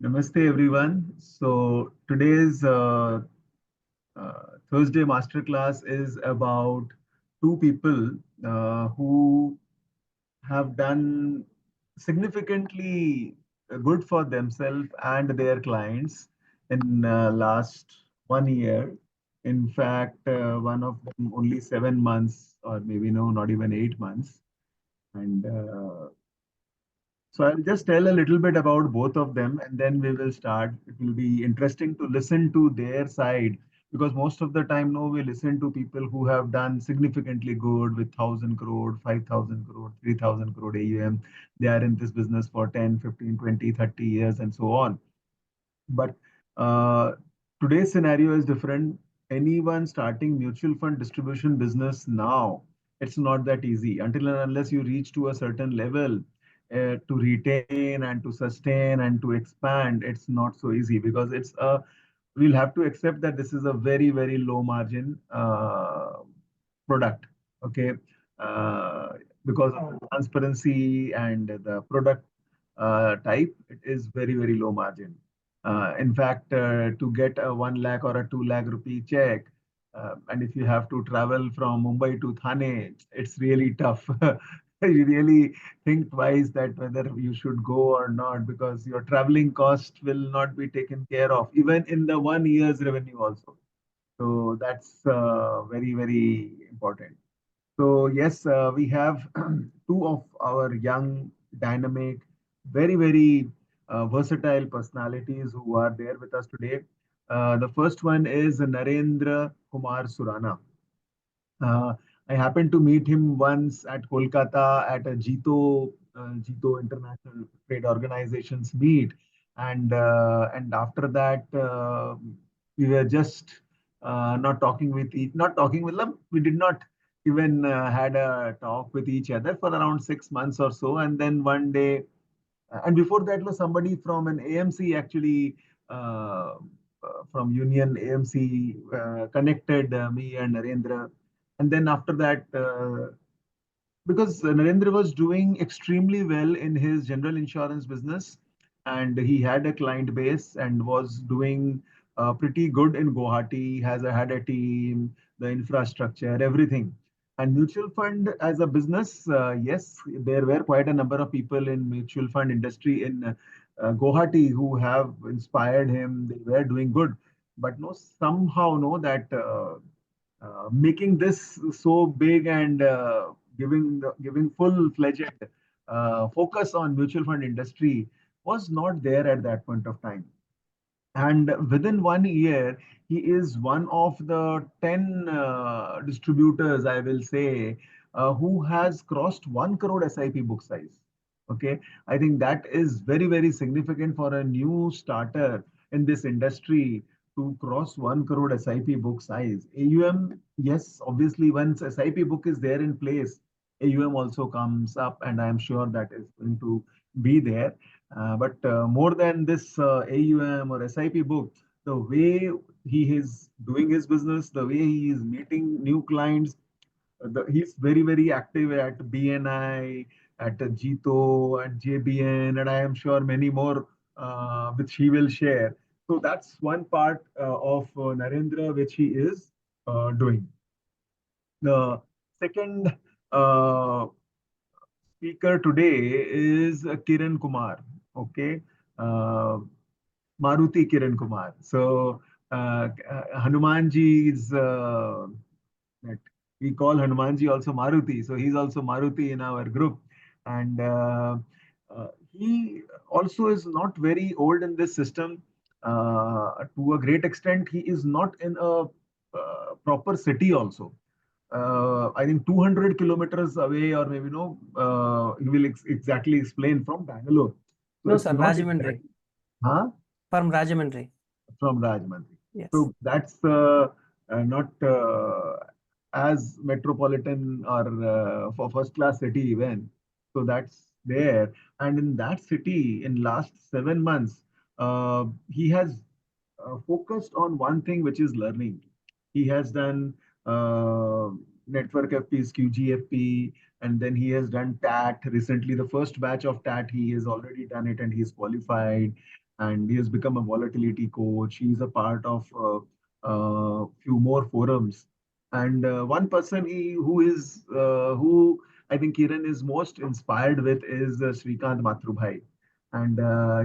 Namaste, everyone. So today's Thursday masterclass is about two people who have done significantly good for themselves and their clients in last 1 year. In fact, one of them only 7 months, or maybe no, not even 8 months. And so I'll just tell a little bit about both of them and then we will start. It will be interesting to listen to their side because most of the time, no, we listen to people who have done significantly good with 1,000 crore, 5,000 crore, 3,000 crore AUM. They are in this business for 10, 15, 20, 30 years and so on. But uh, today's scenario is different. Anyone starting mutual fund distribution business now, it's not that easy until and unless you reach to a certain level to retain and to sustain and to expand. It's not so easy because we'll have to accept that this is a very, very low margin product. Okay. Uh, because of the transparency and the product type, it is very, very low margin. In fact, to get a 1 lakh or a 2 lakh rupee check, and if you have to travel from Mumbai to Thane, it's really tough. You really think twice that whether you should go or not because your traveling cost will not be taken care of, even in the 1 year's revenue also. So that's very, very important. So yes, we have two of our young, dynamic, very, very versatile personalities who are there with us today. The first one is Narendra Kumar Surana. Uh, I happened to meet him once at Kolkata at a Jito International Trade Organizations meet, and after that we were just not talking with not talking with them. We did not even had a talk with each other for around 6 months or so, and then one day and before that was somebody from an AMC actually from Union AMC connected me and Narendra. And then after that, because Narendra was doing extremely well in his general insurance business and he had a client base and was doing pretty good in Guwahati, had a team, the infrastructure, everything. And mutual fund as a business, yes, there were quite a number of people in mutual fund industry in Guwahati who have inspired him. They were doing good, but no, somehow no that making this so big and giving full-fledged focus on mutual fund industry was not there at that point of time. And within 1 year, he is one of the 10 distributors, I will say, who has crossed 1 crore SIP book size. Okay, I think that is very, very significant for a new starter in this industry to cross 1 crore SIP book size. AUM, yes, obviously, once SIP book is there in place, AUM also comes up, and I am sure that is going to be there. But more than this AUM or SIP book, the way he is doing his business, the way he is meeting new clients, he's very, very active at BNI, at Jito, at JBN, and I am sure many more which he will share. So that's one part of Narendra which he is doing. The second uh, speaker today is Kiran Kumar. Okay. Uh, Maruti Kiran Kumar. So Hanumanji is that we call Hanumanji also Maruti. So he's also Maruti in our group, and he also is not very old in this system. To a great extent, he is not in a proper city also. I think 200 kilometers away, or maybe no, he will exactly explain from Bangalore. So No, it's sir, not Rajamandri. exactly, huh? From Rajamandri. From Rajmandri. Yes. So that's not as metropolitan or for first class city even. So that's there. And in that city, in last 7 months, he has focused on one thing, which is learning. He has done network FPs, QGFP, and then he has done TAT recently. The first batch of TAT, he has already done it and he is qualified, and he has become a volatility coach. He is a part of few more forums. And one person who I think Kiran is most inspired with is Srikant Matrubhai. And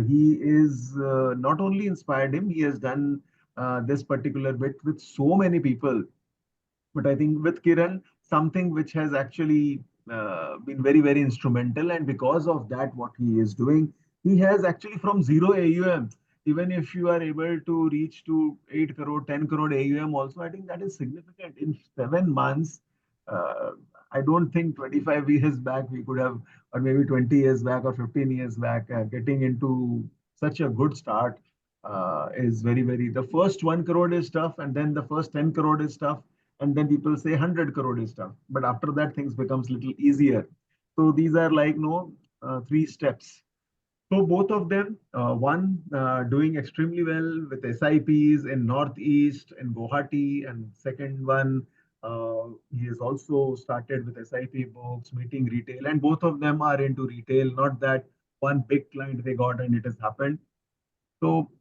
he is not only inspired him, he has done this particular bit with so many people. But I think with Kiran, something which has actually been very, very instrumental. And because of that, what he is doing, he has actually from zero AUM, even if you are able to reach to 8 crore, 10 crore AUM also, I think that is significant. In 7 months, uh, I don't think 25 years back we could have, or maybe 20 years back or 15 years back, getting into such a good start is very, very. The first 1 crore is tough, and then the first 10 crore is tough, and then people say 100 crore is tough, but after that things becomes little easier. So these are like no three steps. So both of them, one doing extremely well with SIPs in Northeast and Guwahati, and second one, he has also started with SIP books, meeting retail, and both of them are into retail. Not that one big client they got and it has happened. So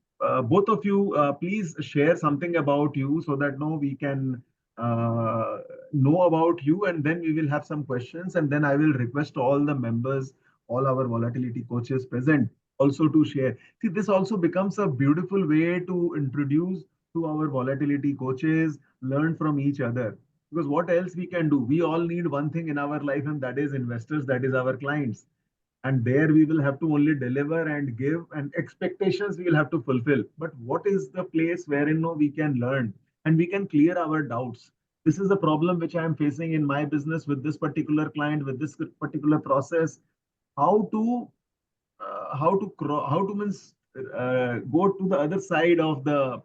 both of you, please share something about you so that no we can uh, know about you, and then we will have some questions, and then I will request all the members, all our volatility coaches present also to share. See, this also becomes a beautiful way to introduce to our volatility coaches, learn from each other. Because what else we can do? We all need one thing in our life, and that is investors, that is our clients, and there we will have to only deliver and give, and expectations we will have to fulfill. But what is the place wherein no, we can learn and we can clear our doubts? This is the problem which I am facing in my business with this particular client, with this particular process. How to how to means go to the other side of the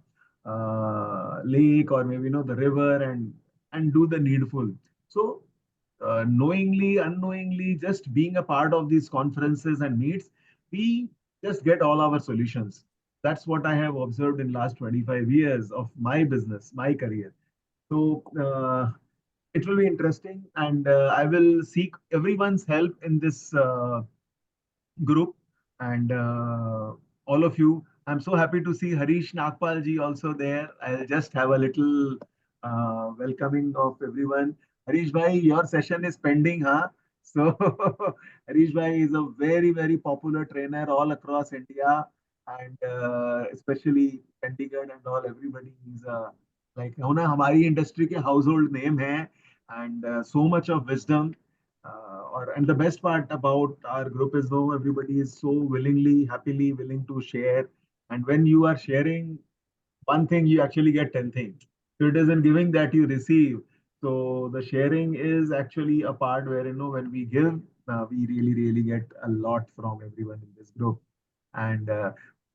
lake, or maybe the river, and do the needful. So knowingly, unknowingly, just being a part of these conferences and meets, we just get all our solutions. That's what I have observed in last 25 years of my business, my career. So it will be interesting, and I will seek everyone's help in this group, and all of you. I'm so happy to see Harish Nagpal ji also there. I'll just have a little welcoming of everyone. Harish bhai, your session is pending, huh? So Harish bhai is a very, very popular trainer all across India, and especially Chandigarh and all. Everybody is like होना हमारी industry के household name है, and so much of wisdom. And the best part about our group is though everybody is so willingly, happily willing to share. And when you are sharing one thing, you actually get 10 things. So it is in giving that you receive. So the sharing is actually a part where, when we give, we really, really get a lot from everyone in this group. And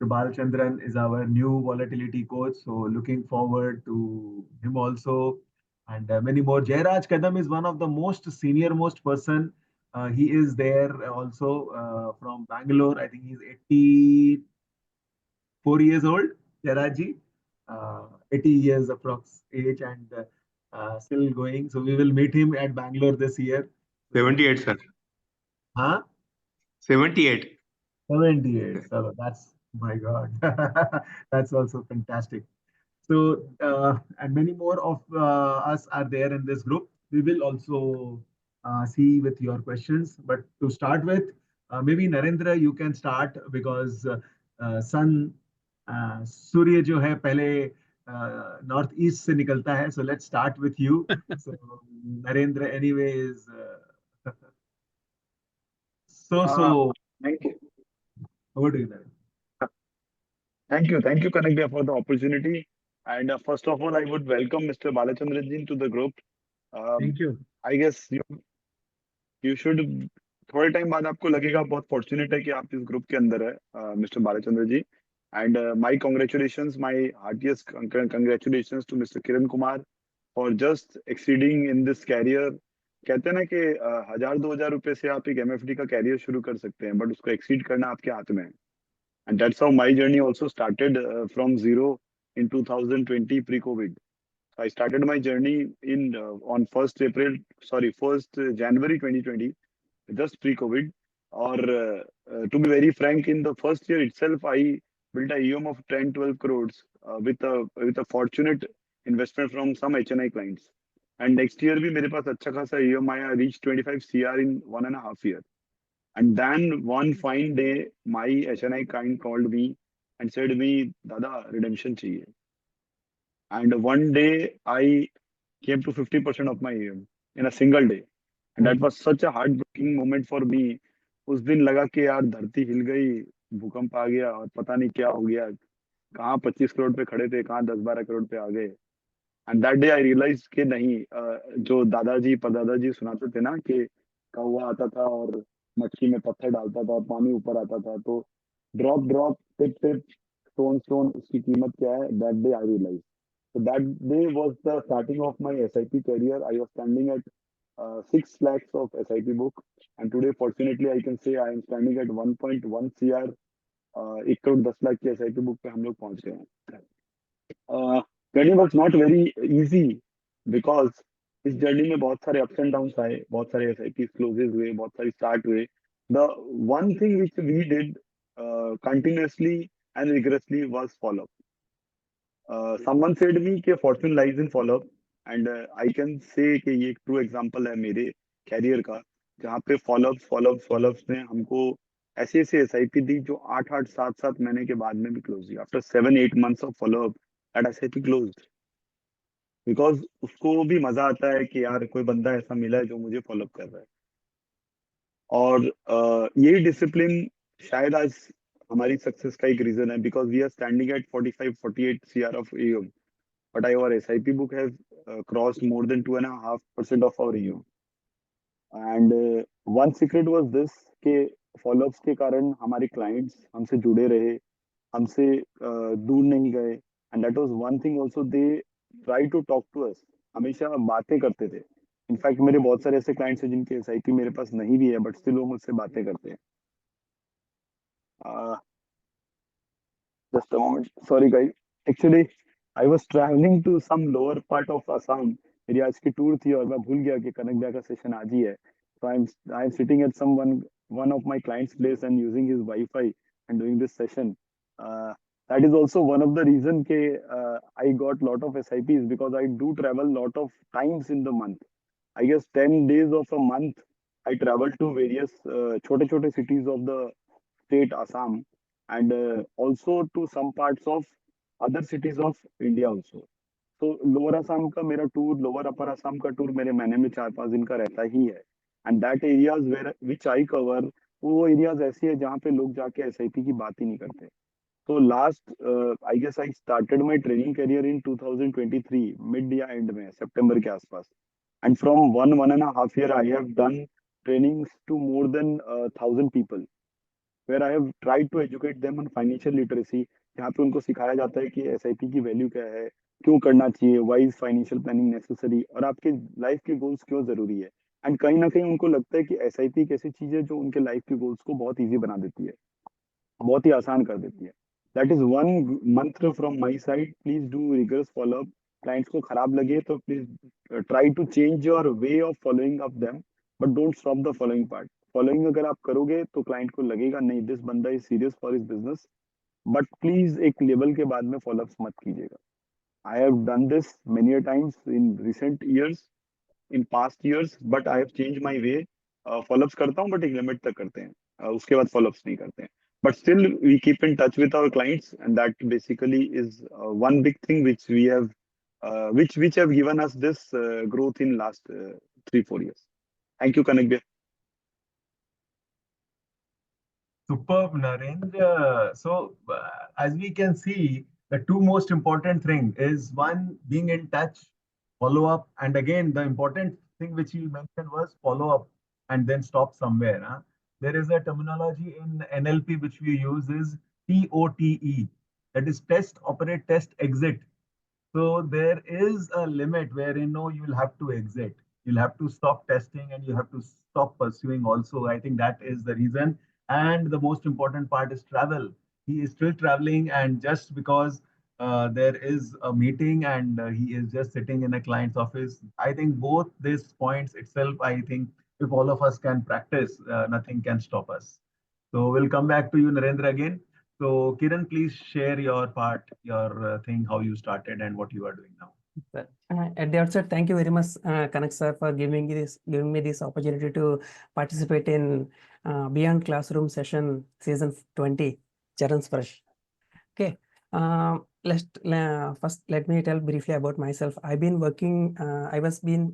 Bhalchandran is our new volatility coach. So looking forward to him also. And many more. Jairaj Kadam is one of the most senior most person. He is there also from Bangalore. I think he's 84 years old, Jairaj. 80 years approx age, and still going. So we will meet him at Bangalore this year. 78, sir. Huh? 78. 78. So that's, my God, that's also fantastic. So, and many more of us are there in this group. We will also see with your questions. But to start with, maybe Narendra, you can start because sun, सूर्य जो है पहले north east से निकलता है. So let's start with you. So Narendra, anyway, is so. Thank you. Over to you, Narendra. Thank you, Kanagya, for the opportunity. And first of all, I would welcome Mr. Bhalchandra ji to the group. Thank you. I guess you should थोड़े time बाद आपको लगेगा बहुत fortunate है कि आप इस group के अंदर है mister Balachandra ji and my congratulations my heartiest congratulations to mister Kiran Kumar for just exceeding in this career. कहते हैं ना कि 1000-2000 रुपए से आप एक एमएफडी का कैरियर शुरू कर सकते हैं, बट उसको एक्सीड करना आपके हाथ में है. And that's how my journey also started from zero in 2020 pre-COVID. I started my journey in on 1st January 2020, just pre-COVID. Or to be very frank, in the first year itself, I built a AUM of 10-12 crores with a fortunate investment from some HNI clients. And next year भी मेरे पास अच्छा खासा AUM आया, reached 25 CR in 1.5 years. And then one fine day, my HNI client called me and said me, Dada, redemption चाहिए. And one day I came to 50% of my AUM in a single day. And that was such a heartbreaking moment for me. उस दिन लगा कि यार धरती हिल गई, भूकंप आ गया और पता नहीं क्या हो गया, कहाँ 25 करोड़ पे खड़े थे, कहाँ 10-12 करोड़ पे आ गए. And that day I realise कि नहीं, जो दादाजी परदादाजी सुनाते थे ना कि कौवा आता था और मटकी में पत्थर डालता था और पानी ऊपर आता था, तो drop drop tip tip stone stone उसकी कीमत क्या है, that day I realise. So that day was the starting of my SIP career. I was standing at 6 lakhs of SIP book, and today, fortunately, I can say I am standing at 1.1 CR. 1 crore 10 lakh की SIP book पे हम लोग पहुंच गए हैं. Journey was not very easy because इस journey में बहुत सारे अप्स एंड डाउन आए, बहुत सारे SIP क्लोजेस हुए, बहुत सारे स्टार्ट हुए. The one thing which we did continuously and rigorously was follow up. Someone said me कि fortune lies in follow up, and I can say कि ये एक ट्रू एग्जांपल है मेरे कैरियर का, जहाँ पे फॉलोअप्स ने हमको ऐसे ऐसे SIP दी जो 8-8 7-7 महीने के बाद में भी क्लोज हुई. After 7-8 months of follow up, that SIP closed. Because उसको भी मजा आता है कि यार कोई बंदा ऐसा मिला है जो मुझे फॉलो अप कर रहा है. और यही डिसिप्लिन शायद आज हमारी सक्सेस का एक रीजन है, because we are standing at 45-48 CR of AUM, but our SIP book has crossed more than 2.5% of our AUM. And one secret was this कि फॉलोअप्स के कारण हमारे क्लाइंट्स हमसे जुड़े रहे, हमसे दूर नहीं गए. And that was one thing also, they try to talk to us, हमेशा बातें करते थे. इनफैक्ट मेरे बहुत सारे ऐसे क्लाइंट्स हैं जिनके SIP मेरे पास नहीं भी है, बट स्टिल वो मुझसे बातें करते हैं. Just a moment. Sorry, guys. Actually, I was traveling to some lower part of Assam. मेरी आज की टूर थी और मैं भूल गया कि कनक भैया का सेशन आज ही है. So I'm sitting at one of my client's place and using his Wi-Fi and doing this session. That is also one of the reason कि I got lot of SIPs, because I do travel lot of times in the month. I guess 10 days of a month I travel to various छोटे छोटे cities of the state Assam, and also to some parts of other cities of India also. तो lower Assam का मेरा tour, lower upper Assam का tour मेरे महीने में 4-5 दिन का रहता ही है. And that areas where which I cover, वो एरियाज ऐसी है जहाँ पे लोग जाके SIP की बात ही नहीं करते. तो last I guess I started my training career in 2023 mid या एंड में, सितंबर के आसपास. And from 1.5 year I have done trainings to more than 1,000 people, where I have tried to educate them on financial literacy. यहाँ पे उनको सिखाया जाता है कि SIP की वैल्यू क्या है, क्यों करना चाहिए, why is financial planning necessary, और आपके लाइफ के गोल्स क्यों जरूरी है. एंड कहीं ना कहीं उनको लगता है कि SIP एक ऐसी चीज है जो उनके लाइफ के गोल्स को बहुत ईजी बना देती है, बहुत ही आसान कर देती है. That is one mantra from my side. Please do rigorous follow up. Clients को खराब लगे तो please try to change your way of following up them, but don't stop the following part. Following अगर आप करोगे तो क्लाइंट को लगेगा नहीं, दिस बंदा is serious for his business, but please एक लेवल के बाद में फॉलोअप्स मत कीजिएगा. आई have done this many a times in recent years, in past years, but I have change my way. Follow-ups करता हूँ बट एक लिमिट तक करते हैं, उसके बाद फॉलोअप्स नहीं करते हैं. But still we keep in touch with our clients, and that basically is one big thing which we have which have given us this growth in last 3-4 years. Thank you, Kanak bhai. Superb, Narendra. So, as we can see, the two most important thing is one, being in touch, follow up, and again, the important thing which you mentioned was follow up and then stop somewhere. Huh? There is a terminology in NLP which we use is TOTE, that is test, operate, test, exit. So there is a limit where you will have to exit. You'll have to stop testing and you have to stop pursuing also. I think that is the reason. And the most important part is travel. He is still traveling, and just because there is a meeting and he is just sitting in a client's office. I think both these points itself, I think if all of us can practice, nothing can stop us. So we'll come back to you, Narendra, again. So Kiran, please share your part, your thing, how you started and what you are doing now. Sir. At the outset, thank you very much, Kanak sir, for giving me this opportunity to participate in Beyond Classroom Session Season 20, Charan's Fresh. Okay. First let me tell briefly about myself. I've been working. I was been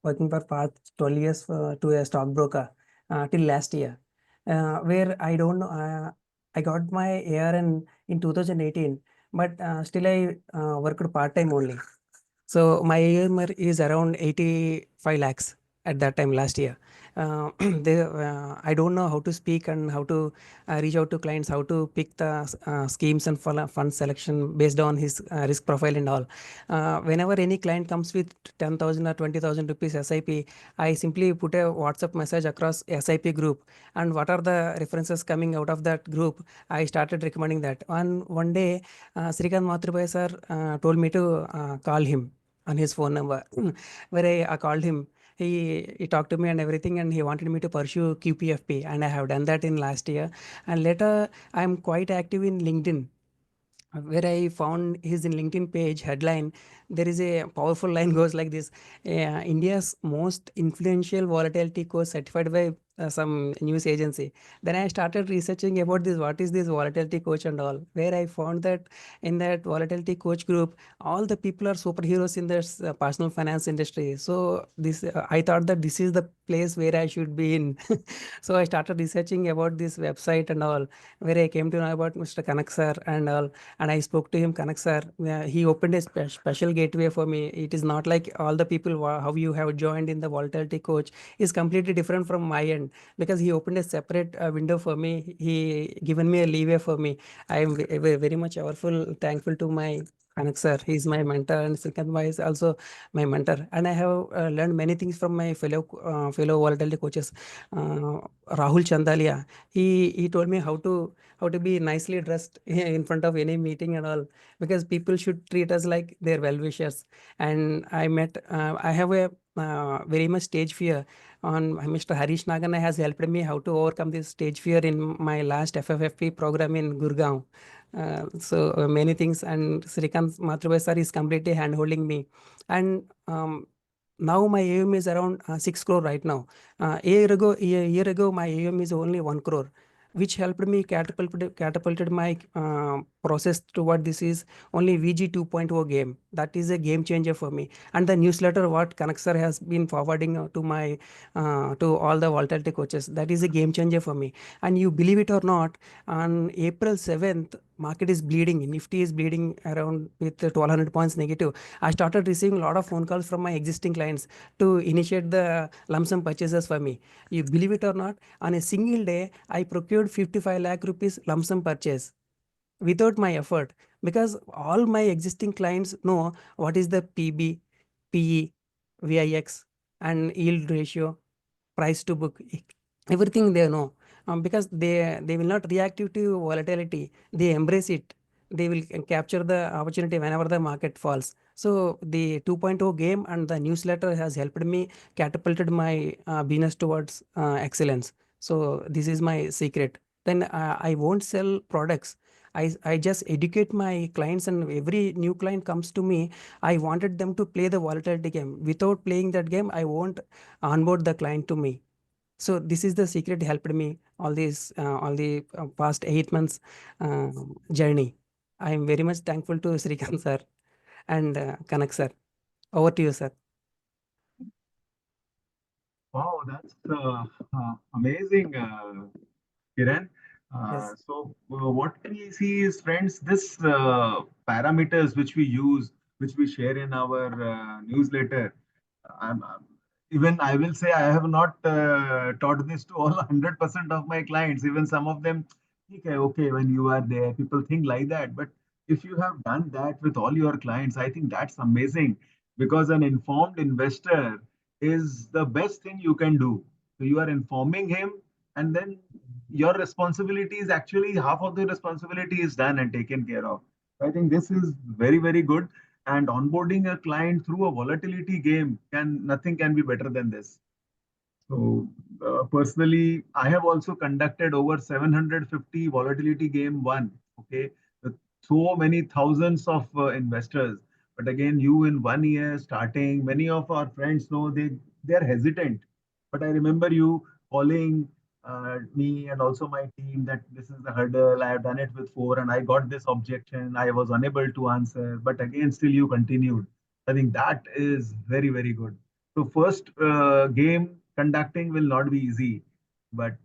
working for past 12 years to a stockbroker till last year, where I don't know. I got my ARN in 2018, but still I worked part time only. So my AMR is around 85 lakhs at that time last year. I don't know how to speak and how to reach out to clients, how to pick the schemes and fund selection based on his risk profile and all. Whenever any client comes with 10,000 or 20,000 rupees SIP, I simply put a WhatsApp message across SIP group, and what are the references coming out of that group, I started recommending that. One day, Srikant Mathurbai sir told me to call him on his phone number, where I called him. He talked to me and everything, and he wanted me to pursue QPFP, and I have done that in last year. And later, I'm quite active in LinkedIn, where I found his in LinkedIn page headline. There is a powerful line goes like this: India's most influential volatility coach certified by some news agency. Then I started researching about this. What is this volatility coach and all? Where I found that in that volatility coach group, all the people are superheroes in this personal finance industry. So this I thought that this is the place where I should be in. So I started researching about this website and all, where I came to know about Mr. Kanak sir and all. And I spoke to him, Kanak sir. He opened a special gateway for me. It is not like all the people how you have joined in the volatility coach is completely different from my end, because he opened a separate window for me. He given me a leeway for me. I am very much powerful, thankful to my Kanak sir. He is my mentor, and Srikant is also my mentor. And I have learned many things from my fellow volatility coaches. Rahul Chandalia, he told me how to be nicely dressed in front of any meeting and all, because people should treat us like their well-wishers. And I have a very much stage fear. On Mr. Harish Nagana has helped me how to overcome this stage fear in my last FFFP program in Gurgaon. Many things, and Srikant Mathurbai sir is completely hand-holding me. And now my AUM is around 6 crore right now. A year ago, my AUM is only 1 crore, which helped me catapulted my process toward this is only VG 2.0 game. That is a game changer for me. And the newsletter what Kanak sir has been forwarding to my to all the volatility coaches, that is a game changer for me. And you believe it or not, on April 7th, market is bleeding. Nifty is bleeding around with 1200 points negative. I started receiving a lot of phone calls from my existing clients to initiate the lump sum purchases for me. You believe it or not, on a single day, I procured 55 lakh rupees lump sum purchase without my effort, because all my existing clients know what is the PB, PE, VIX, and yield ratio, price to book, everything they know. Because they will not react to volatility, they embrace it. They will capture the opportunity whenever the market falls. So the 2.0 game and the newsletter has helped me catapulted my business towards excellence. So this is my secret. Then I won't sell products. I just educate my clients, and every new client comes to me, I wanted them to play the volatility game. Without playing that game, I won't onboard the client to me. So this is the secret helped me all the past 8 months journey. I am very much thankful to Srikant sir and Kanak sir. Over to you, sir. Wow, that's amazing, Kiran. Yes. What we see is, friends, this parameters which we use, which we share in our newsletter. Even I will say I have not taught this to all 100% of my clients. Even some of them, okay, when you are there, people think like that. But if you have done that with all your clients, I think that's amazing, because an informed investor is the best thing you can do. So you are informing him, and then your responsibility is actually half of the responsibility is done and taken care of. I think this is very, very good. And onboarding a client through a volatility game nothing can be better than this. So personally, I have also conducted over 750 volatility game one. Okay, with so many thousands of investors. But again, you in 1 year starting, many of our friends know they are hesitant. But I remember you calling me and also my team that this is the hurdle. I have done it with four, and I got this objection. I was unable to answer, but again, still you continued. I think that is very, very good. So first game conducting will not be easy, but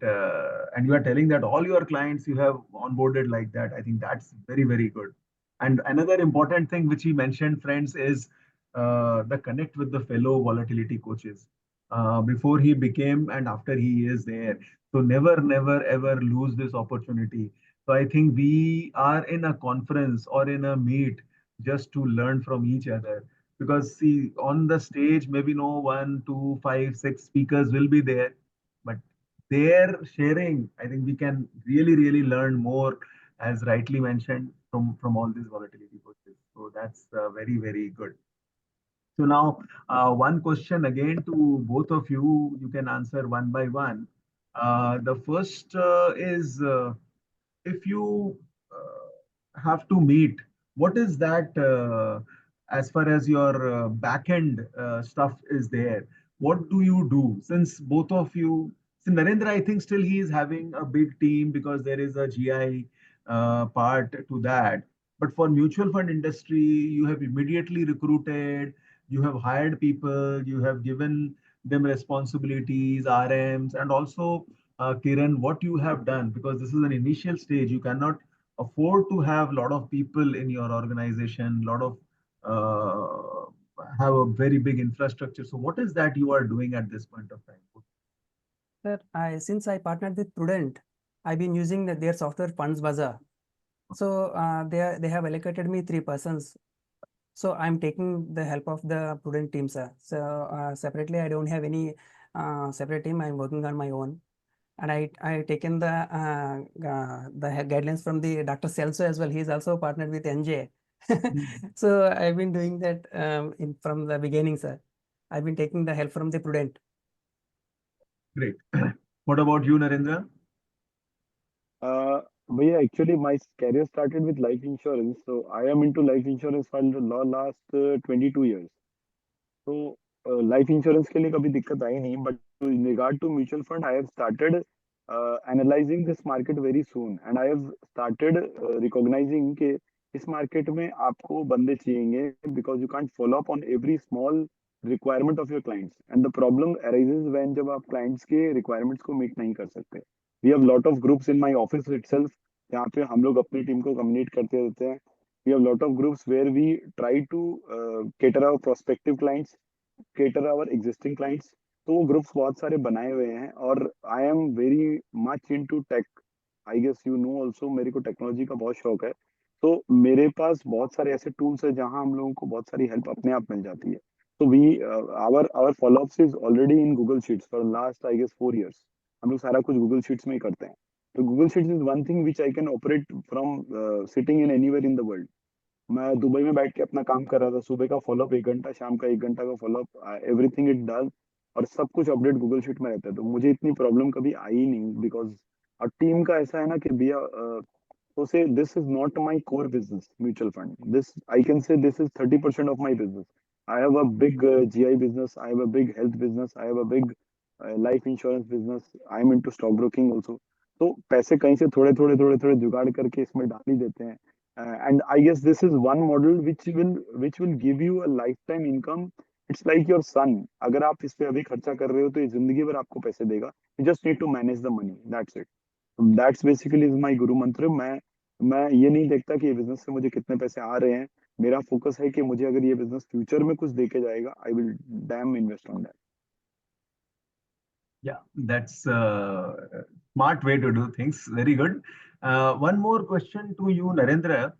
and you are telling that all your clients you have onboarded like that. I think that's very, very good. And another important thing which he mentioned, friends, is the connect with the fellow volatility coaches before he became and after he is there. So never, never, ever lose this opportunity. So I think we are in a conference or in a meet just to learn from each other, because see, on the stage maybe no one, two, five, six speakers will be there, but their sharing, I think we can really, really learn more, as rightly mentioned, from all these volatility coaches. So that's very, very good. So now, one question again to both of you. You can answer one by one. The first is if you have to meet, what is that as far as your back end stuff is there? What do you do? Since both of you, so Narendra, I think still he is having a big team because there is a GI part to that. But for mutual fund industry, you have immediately recruited, you have hired people, you have given them responsibilities, RMs, and also Kiran, what you have done, because this is an initial stage, you cannot afford to have a lot of people in your organization, lot of have a very big infrastructure. So what is that you are doing at this point of time? Sir, since I partnered with Prudent, I've been using their software Funds Bazaar. So they have allocated me 3 persons. So I'm taking the help of the Prudent team, sir. So separately, I don't have any separate team. I'm working on my own, and I taken the guidelines from the Dr. Celso as well. He's also partnered with NJ. So I've been doing that from the beginning, sir. I've been taking the help from the Prudent. Great. What about you, Narendra? Bhaiya, actually, my career started with life insurance. So I am into life insurance for the last 22 years. तो life insurance के लिए कभी दिक्कत आई नहीं but in regard to mutual fund I have started analysing this market very soon and I have started recognising कि इस market में आपको बंदे चाहिए because you can't follow up on every small requirement of your clients and the problem arises when जब आप clients के requirements को मीट नहीं कर सकते we have lot of groups in my office itself जहाँ पे हम लोग अपनी टीम को कम्युनिकेट करते रहते हैं we have lot of groups where we try to cater our prospective clients, cater our existing clients. तो वो ग्रुप्स बहुत सारे बनाए हुए हैं और I am very much into tech I guess you know also मेरे को टेक्नोलॉजी का बहुत शौक है तो मेरे पास बहुत सारे ऐसे टूल्स है जहां हम लोगों को बहुत सारी हेल्प अपने आप मिल जाती है तो we our followups is already in Google Sheets for last I guess 4 years हम लोग सारा कुछ गूगल शीट्स में ही करते हैं तो Google sheets is one thing which I can operate from sitting in anywhere in the world मैं Dubai में बैठ के अपना काम कर रहा था सुबह का फॉलोअप 1 घंटा शाम का 1 घंटा का फॉलोअप एवरीथिंग इट डन और सब कुछ अपडेट गूगल शीट में रहता है तो मुझे इतनी प्रॉब्लम कभी आई नहीं बिकॉज और टीम का ऐसा है ना कि भैया तो से this is not my core business mutual fund this I can say this is 30% of my business I have a big GI business I have a big health business I have a big life insurance business I am into stock broking also तो पैसे कहीं से थोड़े थोड़े जुगाड़ करके इसमें डाल ही देते हैं and I guess this is one model which will give you a lifetime income. It's like your son. अगर आप इस पे अभी खर्चा कर रहे हो तो ये जिंदगी भर आपको पैसे देगा. You just need to manage the money. That's it. That's basically is my गुरु मंत्र. मैं ये नहीं देखता कि ये बिजनेस से मुझे कितने पैसे आ रहे हैं. मेरा फोकस है कि मुझे अगर ये बिजनेस फ्यूचर में कुछ देके जाएगा, I will damn invest on that. Yeah, that's a smart way to do things. Very good. One more question to you, Narendra.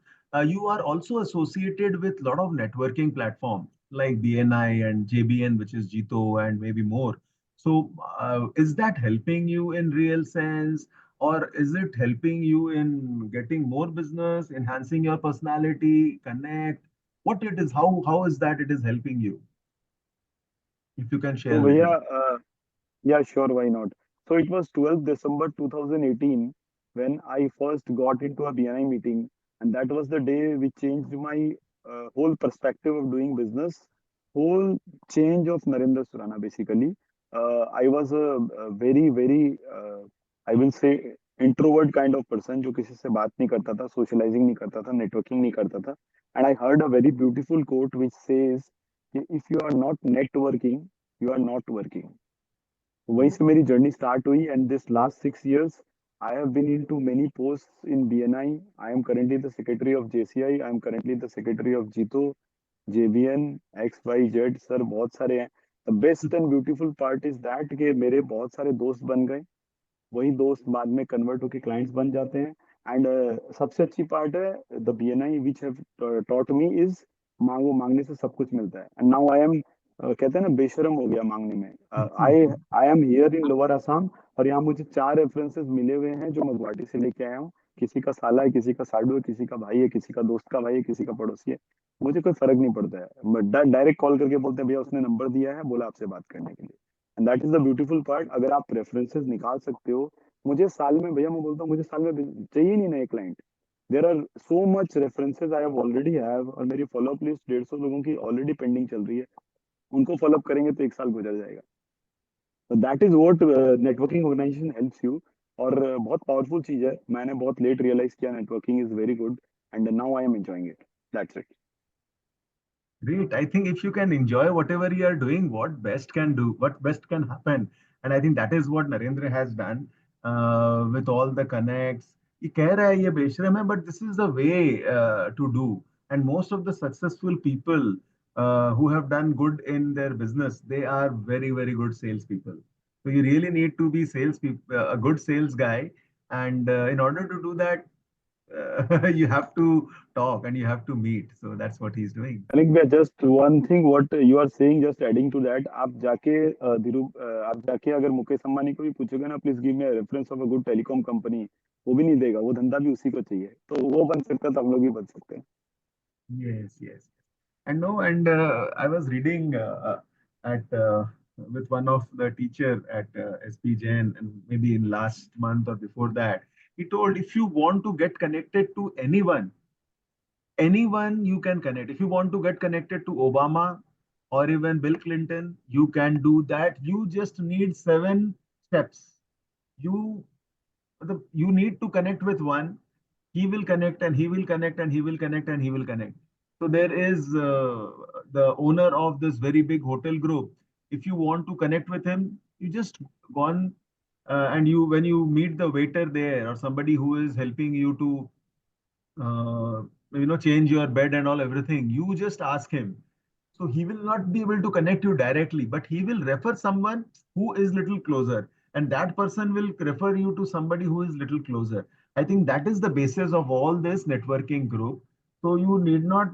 You are also associated with a lot of networking platforms like BNI and JBN, which is Jito, and maybe more. So, is that helping you in real sense, or is it helping you in getting more business, enhancing your personality, connect? What it is, how is that it is helping you? If you can share So a little. भैया yeah, sure, why not? So it was 12th December 2018 when I first got into a BNI meeting, and that was the day which changed my whole perspective of doing business, whole change of Narendra Surana basically. I was a very, very, I will say, introvert kind of person जो किसी से बात नहीं करता था, socializing नहीं करता था, networking नहीं करता था, and I heard a very beautiful quote which says, कि if you are not networking, you are not working. वहीं से मेरी जर्नी स्टार्ट हुई and this last 6 years I have been into many posts in BNI. I am currently the secretary of JCI. I am currently the secretary of Jito, JBN, XYZ. Sir बहुत सारे हैं. The best and beautiful part is that कि मेरे बहुत सारे दोस्त बन गए. वही दोस्त बाद में कन्वर्ट होकर क्लाइंट्स बन जाते हैं. एंड सबसे अच्छी पार्ट है the BNI which have taught me is मांगो, मांगने से सब कुछ मिलता है. एंड नाउ आई एम कहते हैं ना बेशरम हो गया मांगने में. I I am here in lower Assam और यहाँ मुझे 4 रेफरेंसेस मिले हुए हैं जो मैं गुवाहाटी से लेके आया हूँ. किसी का साला है, किसी का साडू है, किसी का भाई है, किसी का दोस्त का भाई है, किसी का पड़ोसी है. मुझे कोई फर्क नहीं पड़ता है. डायरेक्ट कॉल करके बोलते हैं भैया उसने नंबर दिया है, बोला आपसे बात करने के लिए. And that is the beautiful part. अगर आप रेफरेंसेस निकाल सकते हो, मुझे साल में भैया मैं बोलता हूँ मुझे साल में चाहिए नहीं नए client. There are so much references I have already have और मेरी फॉलोअप लिस्ट 150 लोगों की ऑलरेडी पेंडिंग चल रही है. उनको फॉलोअप करेंगे तो 1 साल गुजर जाएगा. तो that is what networking organisation helps you. और बहुत पावरफुल चीज है. मैंने बहुत लेट रियलाइज किया networking is very good and now I am enjoying it. That's it. Great. I think if you can enjoy whatever you are doing, what best can do, what best can happen. And I think that is what Narendra has done with all the connects. ये कह रहा है ये बेशरम है, but this is the way to do. And most of the successful people who have done good in their business, they are very, very good salespeople. So you really need to be sales people, a good sales guy. And in order to do that, you have to talk and you have to meet. So that's what he's doing. Anik भैया just one thing what you are saying, just adding to that, आप जाके आप जाके अगर मुकेश अंबानी को भी पूछोगे ना please give me reference of a good telecom company, वो भी नहीं देगा. वो धंधा भी उसी को चाहिए. तो वो बन सकता है तो हम लोग भी बन सकते हैं. Yes, yes. And no, and I was reading at with one of the teacher at SP Jain, and maybe in last month or before that, he told if you want to get connected to anyone you can connect. If you want to get connected to Obama or even Bill Clinton, you can do that. You just need 7 steps. You you need to connect with one. He will connect and he will connect and he will connect and he will connect. So there is the owner of this very big hotel group. If you want to connect with him, you just go on and you when you meet the waiter there or somebody who is helping you to change your bed and all everything, you just ask him. So he will not be able to connect you directly, but he will refer someone who is little closer, and that person will refer you to somebody who is little closer. I think that is the basis of all this networking group. So you need not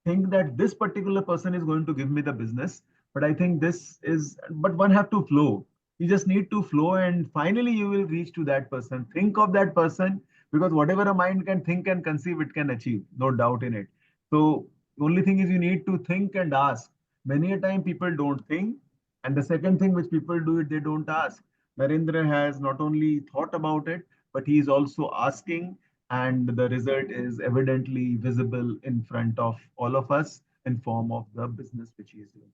think that this particular person is going to give me the business, but I think this is, but one have to flow. You just need to flow, and finally you will reach to that person. Think of that person, because whatever a mind can think and conceive, it can achieve, no doubt in it. So only thing is you need to think and ask. Many a time people don't think, and the second thing which people do it, they don't ask. Narendra has not only thought about it, but he is also asking, and the result is evidently visible in front of all of us in form of the business which he is doing.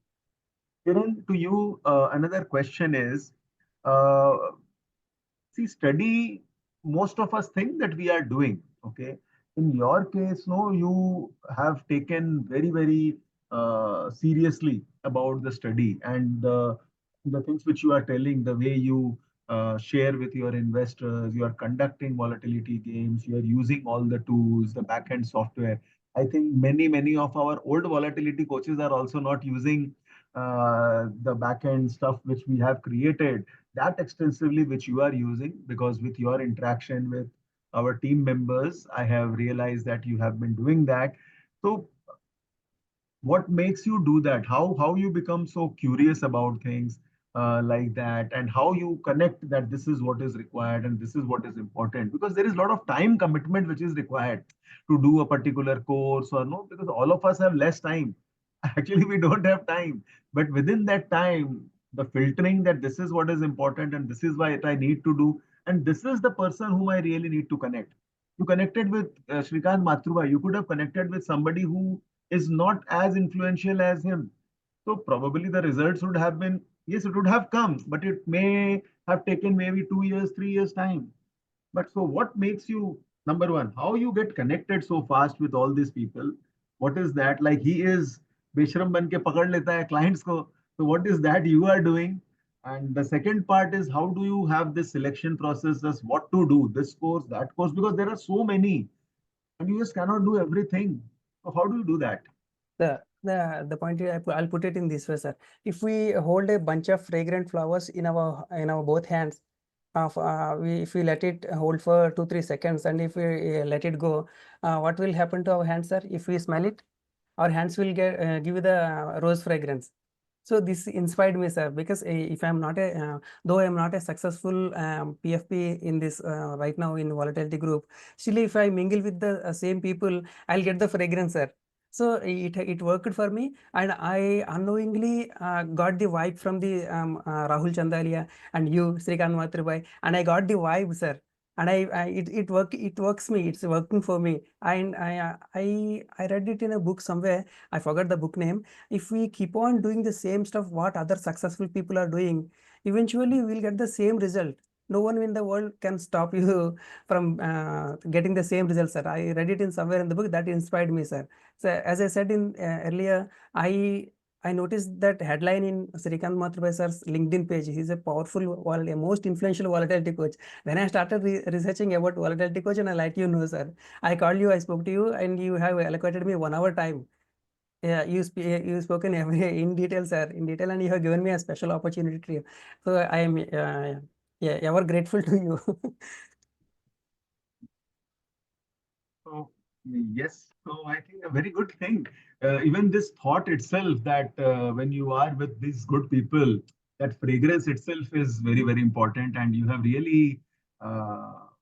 Kiran, to you, another question is, uh, see, study, most of us think that we are doing, okay? In your case, no, you have taken very, very seriously about the study and the things which you are telling, the way you share with your investors, you are conducting volatility games, you are using all the tools, the backend software. I think many of our old volatility coaches are also not using the backend stuff which we have created that extensively, which you are using, because with your interaction with our team members, I have realized that you have been doing that. So what makes you do that? How you become so curious about things? like that, and how you connect that this is what is required and this is what is important, because there is a lot of time commitment which is required to do a particular course, or no, because all of us have less time. Actually, we don't have time, but within that time, the filtering that this is what is important and this is what I need to do, and this is the person whom I really need to connect. You connected with Shrikant Matruba, you could have connected with somebody who is not as influential as him. So probably the results would have been, yes, it would have come, but it may have taken maybe 2 years, 3 years time. But so what makes you, number one, how you get connected so fast with all these people? What is that? Like he is Beshram ban ke pakad leta hai clients ko. So what is that you are doing? And the second part is, how do you have this selection process as what to do, this course, that course, because there are so many and you just cannot do everything. So how do you do that? The point is, I'll put it in this way, sir. If we hold a bunch of fragrant flowers in our both hands, if we let it hold for 2-3 seconds, and if we let it go, what will happen to our hands, sir? If we smell it, our hands will give you the rose fragrance. So this inspired me, sir, because if I'm not though I'm not a successful PFP in this right now in volatility group, still if I mingle with the same people, I'll get the fragrance, sir. So it worked for me, and I unknowingly got the vibe from the Rahul Chandalia and you, Srikant Mathurbai, and I got the vibe, sir. And it works me. It's working for me. And I read it in a book somewhere. I forgot the book name. If we keep on doing the same stuff what other successful people are doing, eventually we'll get the same result. No one in the world can stop you from getting the same result, sir. I read it in somewhere in the book that inspired me, sir. So as I said in earlier, I noticed that headline in Srikant Mathurbai sir's LinkedIn page. He's a a most influential volatility coach. Then I started researching about volatility coach, and I let you know, sir. I called you, I spoke to you, and you have allocated me 1 hour time. Yeah, you spoken every in detail, sir, in detail, and you have given me a special opportunity. So I am yeah, ever grateful to you. So, yes, so I think a very good thing. Even this thought itself that when you are with these good people, that fragrance itself is very, very important. And you have really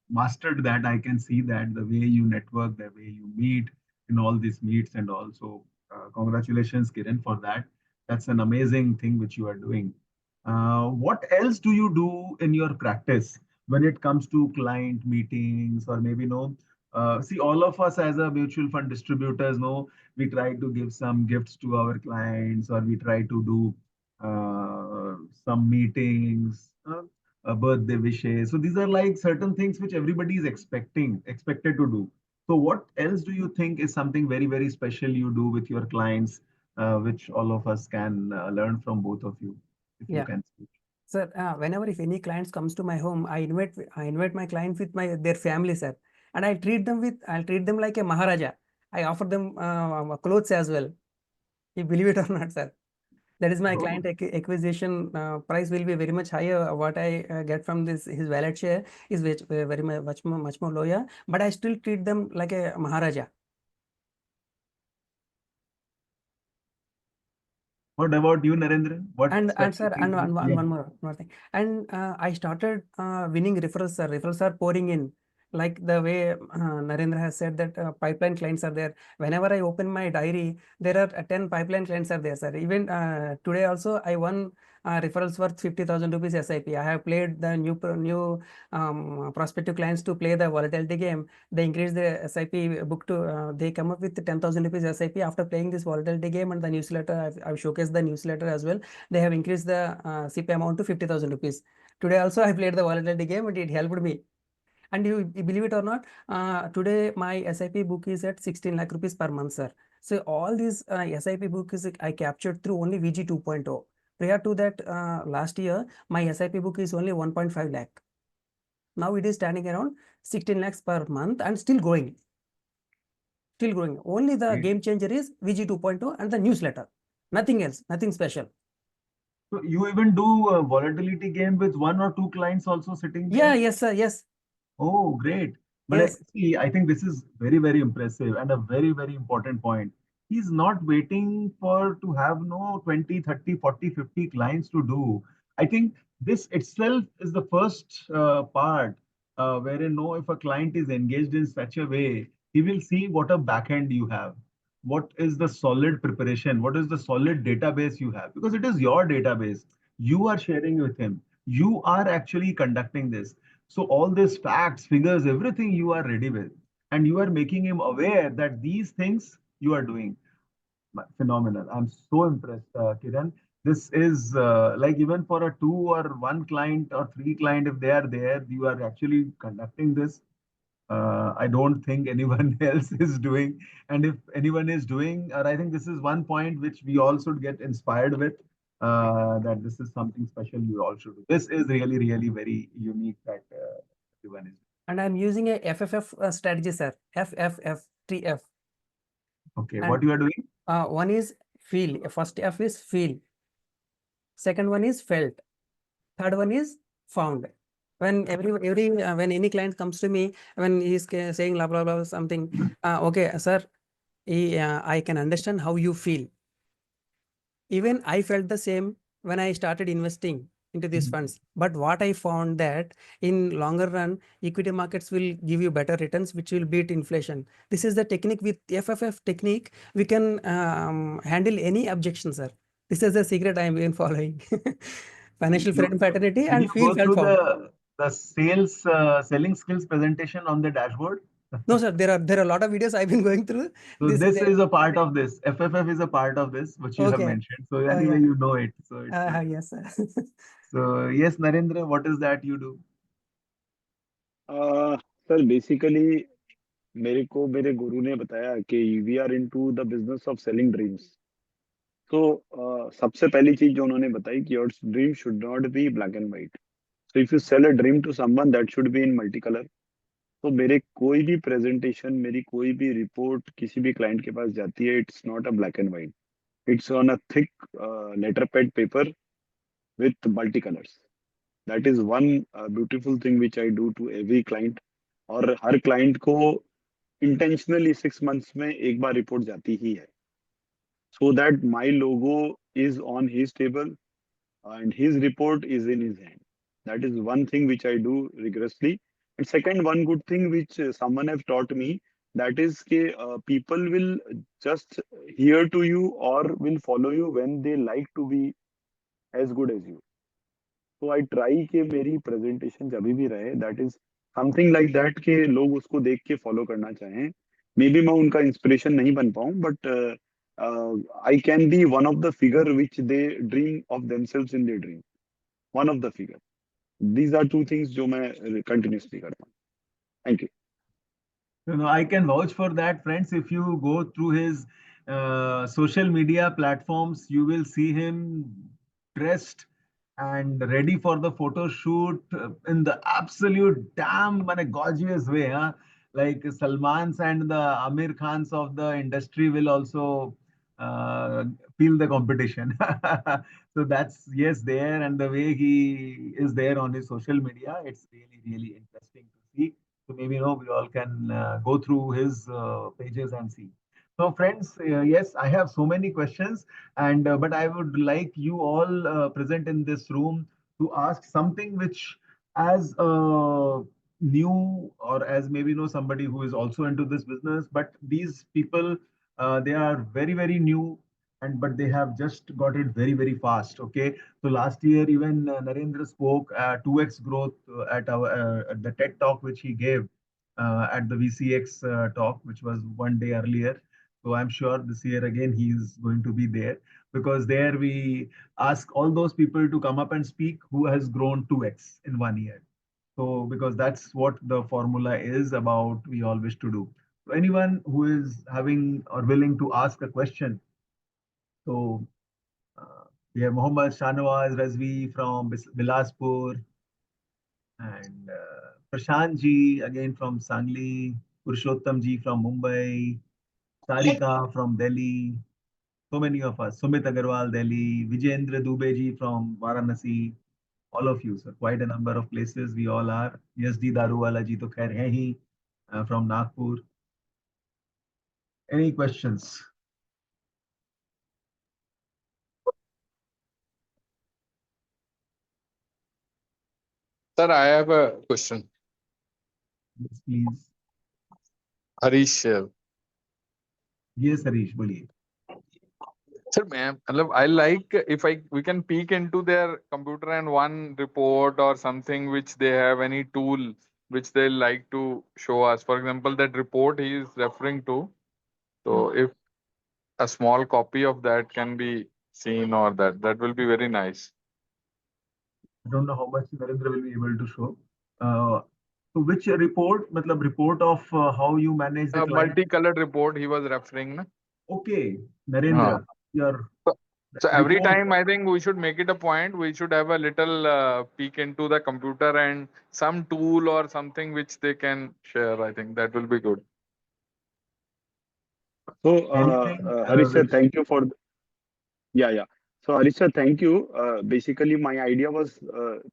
mastered that. I can see that the way you network, the way you meet in all these meets, and also congratulations, Kiran, for that. That's an amazing thing which you are doing. What else do you do in your practice when it comes to client meetings, or maybe no? See, all of us as a mutual fund distributors know we try to give some gifts to our clients, or we try to do some meetings, birthday wishes. So these are like certain things which everybody is expected to do. So what else do you think is something very, very special you do with your clients, which all of us can learn from both of you, if you Yeah. can speak? Sir, whenever if any clients comes to my home, I invite my clients with their family, sir, and I'll treat them like a Maharaja. I offer them clothes as well. You believe it or not, sir. That is my Oh, client acquisition price will be very much higher. What I get from this his wallet share is very much more lower, but I still treat them like a Maharaja. what about you, Narendra? What And special sir, thing do you? and Yeah. one more thing. And I started winning referrals, sir. Referrals are pouring in. Like the way Narendra has said that pipeline clients are there. Whenever I open my diary, there are 10 pipeline clients are there, sir. Even today also, I won referrals worth 50,000 rupees SIP. I have played the new prospective clients to play the volatility game. They increase the SIP book to, they come up with 10,000 rupees SIP after playing this volatility game, and the newsletter, I've showcased the newsletter as well. They have increased the CP amount to 50,000 rupees. Today also I played the volatility game and it helped me. And you believe it or not, today my SIP book is at 16 lakh rupees per month, sir. So all these SIP book is I captured through only VG 2.0. Prior to that, last year, my SIP book is only 1.5 lakh. Now it is standing around 16 lakhs per month and still growing. Still growing. Only the Great. game changer is VG 2.0 and the newsletter. Nothing else, nothing special. So you even do a volatility game with one or two clients also sitting Yeah, there? yes, sir. Yes, Oh, great. But yes. see, I think this is very, very impressive and a very, very important point. He's not waiting for to have no 20, 30, 40, 50 clients to do. I think this itself is the first part wherein know if a client is engaged in such a way, he will see what a backend you have, what is the solid preparation, what is the solid database you have, because it is your database. You are sharing with him. You are actually conducting this. So all these facts, figures, everything you are ready with, and you are making him aware that these things you are doing. Phenomenal. I'm so impressed, Kiran. This is like even for a two or one client or three client, if they are there, you are actually conducting this. I don't think anyone else is doing. And if anyone is doing, or I think this is one point which we all should get inspired with, that this is something special you all should do. This is really, really very unique that everyone is. And I'm using a FFF strategy, sir. FFF. Okay, And what you are doing? one is feel. First F is feel. Second one is felt. Third one is found. When when any client comes to me, when he's saying blah blah blah something, okay, sir, I can understand how you feel. Even I felt the same when I started investing into these funds. But what I found that in longer run, equity markets will give you better returns, which will beat inflation. This is the technique. With FFF technique, we can handle any objection, sir. This is the secret I am been following. Financial freedom fraternity Did and you feel go felt through found. the sales selling skills presentation on the dashboard? No, sir, there are a lot of videos I've been going through. So This is this is a part of this. FFF is a part of this, which you have okay. mentioned. So Oh anyway, yeah. you know it. So it's good. Yes, sir. So yes, Narendra, what is that you do? Sir basically मेरे को मेरे गुरु ने बताया कि we are into the business of selling dreams. तो सबसे पहली चीज जो उन्होंने बताई कि your dream should not be black and white. So if you sell a dream to someone that should be in multi colour. तो मेरे कोई भी प्रेजेंटेशन, मेरी कोई भी रिपोर्ट किसी भी क्लाइंट के पास जाती है, it's not a black and white. It's on a thick letter pad paper with multi colours. That is one beautiful thing which I do to every client. और हर क्लाइंट को इंटेंशनली 6 months में एक बार report जाती ही है, so that my logo is on his table and his report is in his hand. That is one thing which I do rigorously. And second, one good thing which someone have taught me, that is people will just hear to you or will follow you when they like to be as good as you. So I try कि मेरी presentation जब भी रहे, that is something like that कि लोग उसको देख के follow करना चाहें. Maybe मैं उनका inspiration नहीं बन पाऊँ, but I can be one of the figure which they dream of themselves in their dream. One of the figure. These are two things जो मैं continuously करता हूँ. Thank you. I can vouch for that, friends. If you go through his social media platforms, you will see him dressed and ready for the photo shoot in the absolute damn gorgeous way. Huh? Like Salman's and the Amir Khans of the industry will also uh, feel the competition. So that's yes there, and the way he is there on his social media, it's really really interesting to see. So maybe we all can go through his pages and see. So friends, yes, I have so many questions, and but I would like you all present in this room to ask something which, as new or as maybe somebody who is also into this business, but these people they are very very new, and but they have just got it very very fast. Okay, so last year, even Narendra spoke 2x growth at the TED talk which he gave at the VCX talk, which was one day earlier. So I'm sure this year again he is going to be there, because there we ask all those people to come up and speak who has grown 2x in 1 year. So because that's what the formula is about, we all wish to do. So anyone who is having or willing to ask a question. So uh, we have Mohammad Shanawaz Razvi from Bilaspur, and Prashant ji again from Sangli, Purushottam ji from Mumbai, Sarika from Delhi, so many of us, Sumit Agarwal, Delhi, Vijendra Dubey ji from Varanasi, all of you, sir, quite a number of places we all are. Yasdi Daruwala ji to khair hai hi, from Nagpur. Any questions? Sir, I have a question. Yes, please. Harish here. Yes, Harish, बोलिए. Sir, ma'am, I like if we can peek into their computer and one report or something which they have any tool which they like to show us. For example, that report he is referring to. So if a small copy of that can be seen or that will be very nice. I don't know how much Narendra will be able to show. So which report? मतलब report of how you manage the A client. multicolored report he was referring. Na? Okay, Narendra, your So every report. time I think we should make it a point, we should have a little peek into the computer and some tool or something which they can share. I think that will be good. So, Anything Harish sir, which thank you for yeah. So Harish sir, thank you. Basically, my idea was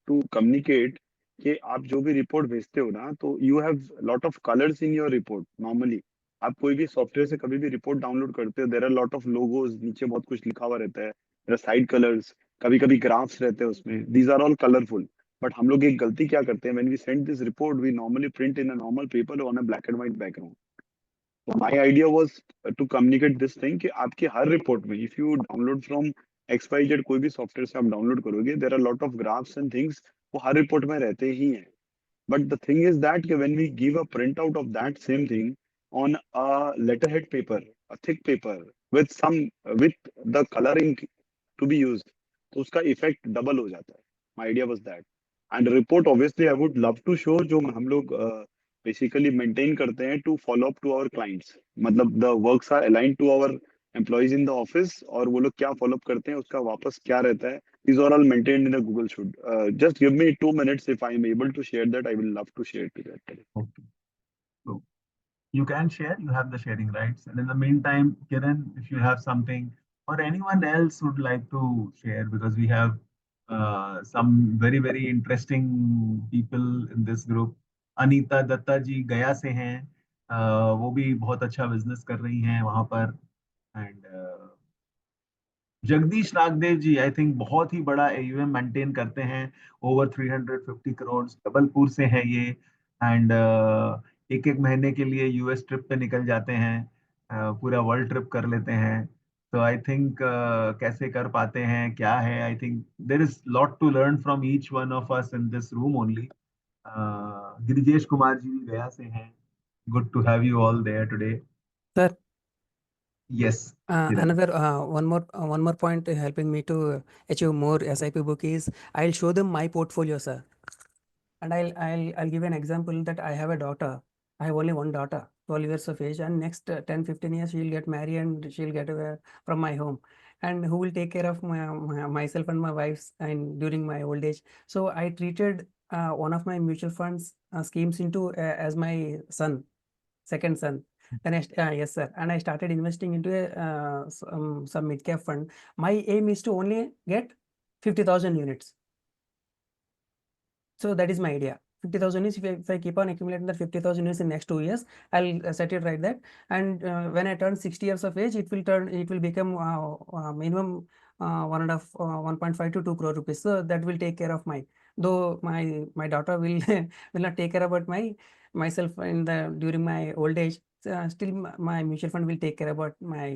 to communicate कि आप जो भी report भेजते हो ना, तो you have lot of colours in your report. Normally आप कोई भी सॉफ्टवेयर से कभी भी रिपोर्ट डाउनलोड करते हो, there are lot of logos, नीचे बहुत कुछ लिखा हुआ रहता है, देयर आर साइड कलर्स, कभी कभी ग्राफ्स रहते हैं उसमें. These are all colourful. But हम लोग एक गलती क्या करते हैं, when we send this report we normally print in a normal paper on a black and white background. So my idea was to communicate this thing कि आपके हर report में if you download from XYZ कोई भी software से आप download करोगे, there are lot of graphs and things वो हर report में रहते ही हैं. But the thing is that when we give a printout of that same thing on a letterhead paper, a thick paper with the coloring to be used, तो उसका effect double हो जाता है. My idea was that. And report obviously I would love to show जो हम लोग basically maintain करते हैं to follow up to our clients. मतलब the works are aligned to our employees in the office, और वो लोग क्या फॉलो अप करते हैं उसका वापस क्या रहता है. These are all maintained in a Google Sheet. Just give me 2 minutes. If I am able to share that, I will love to share to that. okay. So you can share, you have the sharing rights. And in the meantime, Kiran, if you have something or anyone else would like to share, because we have some very, very interesting people in this group. Anita Dutta जी गया से हैं, वो भी बहुत अच्छा business कर रही हैं वहाँ पर. And Jagdish Nagdev ji I think बहुत ही बड़ा एयूएम मेंटेन करते हैं, ओवर 350 करोड़, जबलपुर से हैं ये. एंड एक एक महीने के लिए यूएस ट्रिप पे निकल जाते हैं, पूरा वर्ल्ड ट्रिप कर लेते हैं. तो आई थिंक कैसे कर पाते हैं, क्या है, I think there is lot to learn from each one of us in this room only. Girijesh Kumar ji भी गया से हैं. Good to have you all there today. Sir, yes Kiran. another one more point helping me to achieve more SIP book is I'll show them my portfolio, sir. And I'll give an example that I have a daughter. I have only one daughter, 12 years of age, and next 10, 15 years she'll get married and she'll get away from my home. And who will take care of myself and my wife's and during my old age? So I treated one of my mutual funds schemes into as my son, second son. Then yes, sir. And I started investing into some mid-cap fund. My aim is to only get 50,000 units. So that is my idea. 50,000 is if I keep on accumulating that 50,000 units in next 2 years, I'll set it right that. And when I turn 60 years of age, it will become minimum 1.5 to 2 crore rupees. So that will take care of though my daughter will will not take care about myself during my old age. Still my mutual fund will take care about my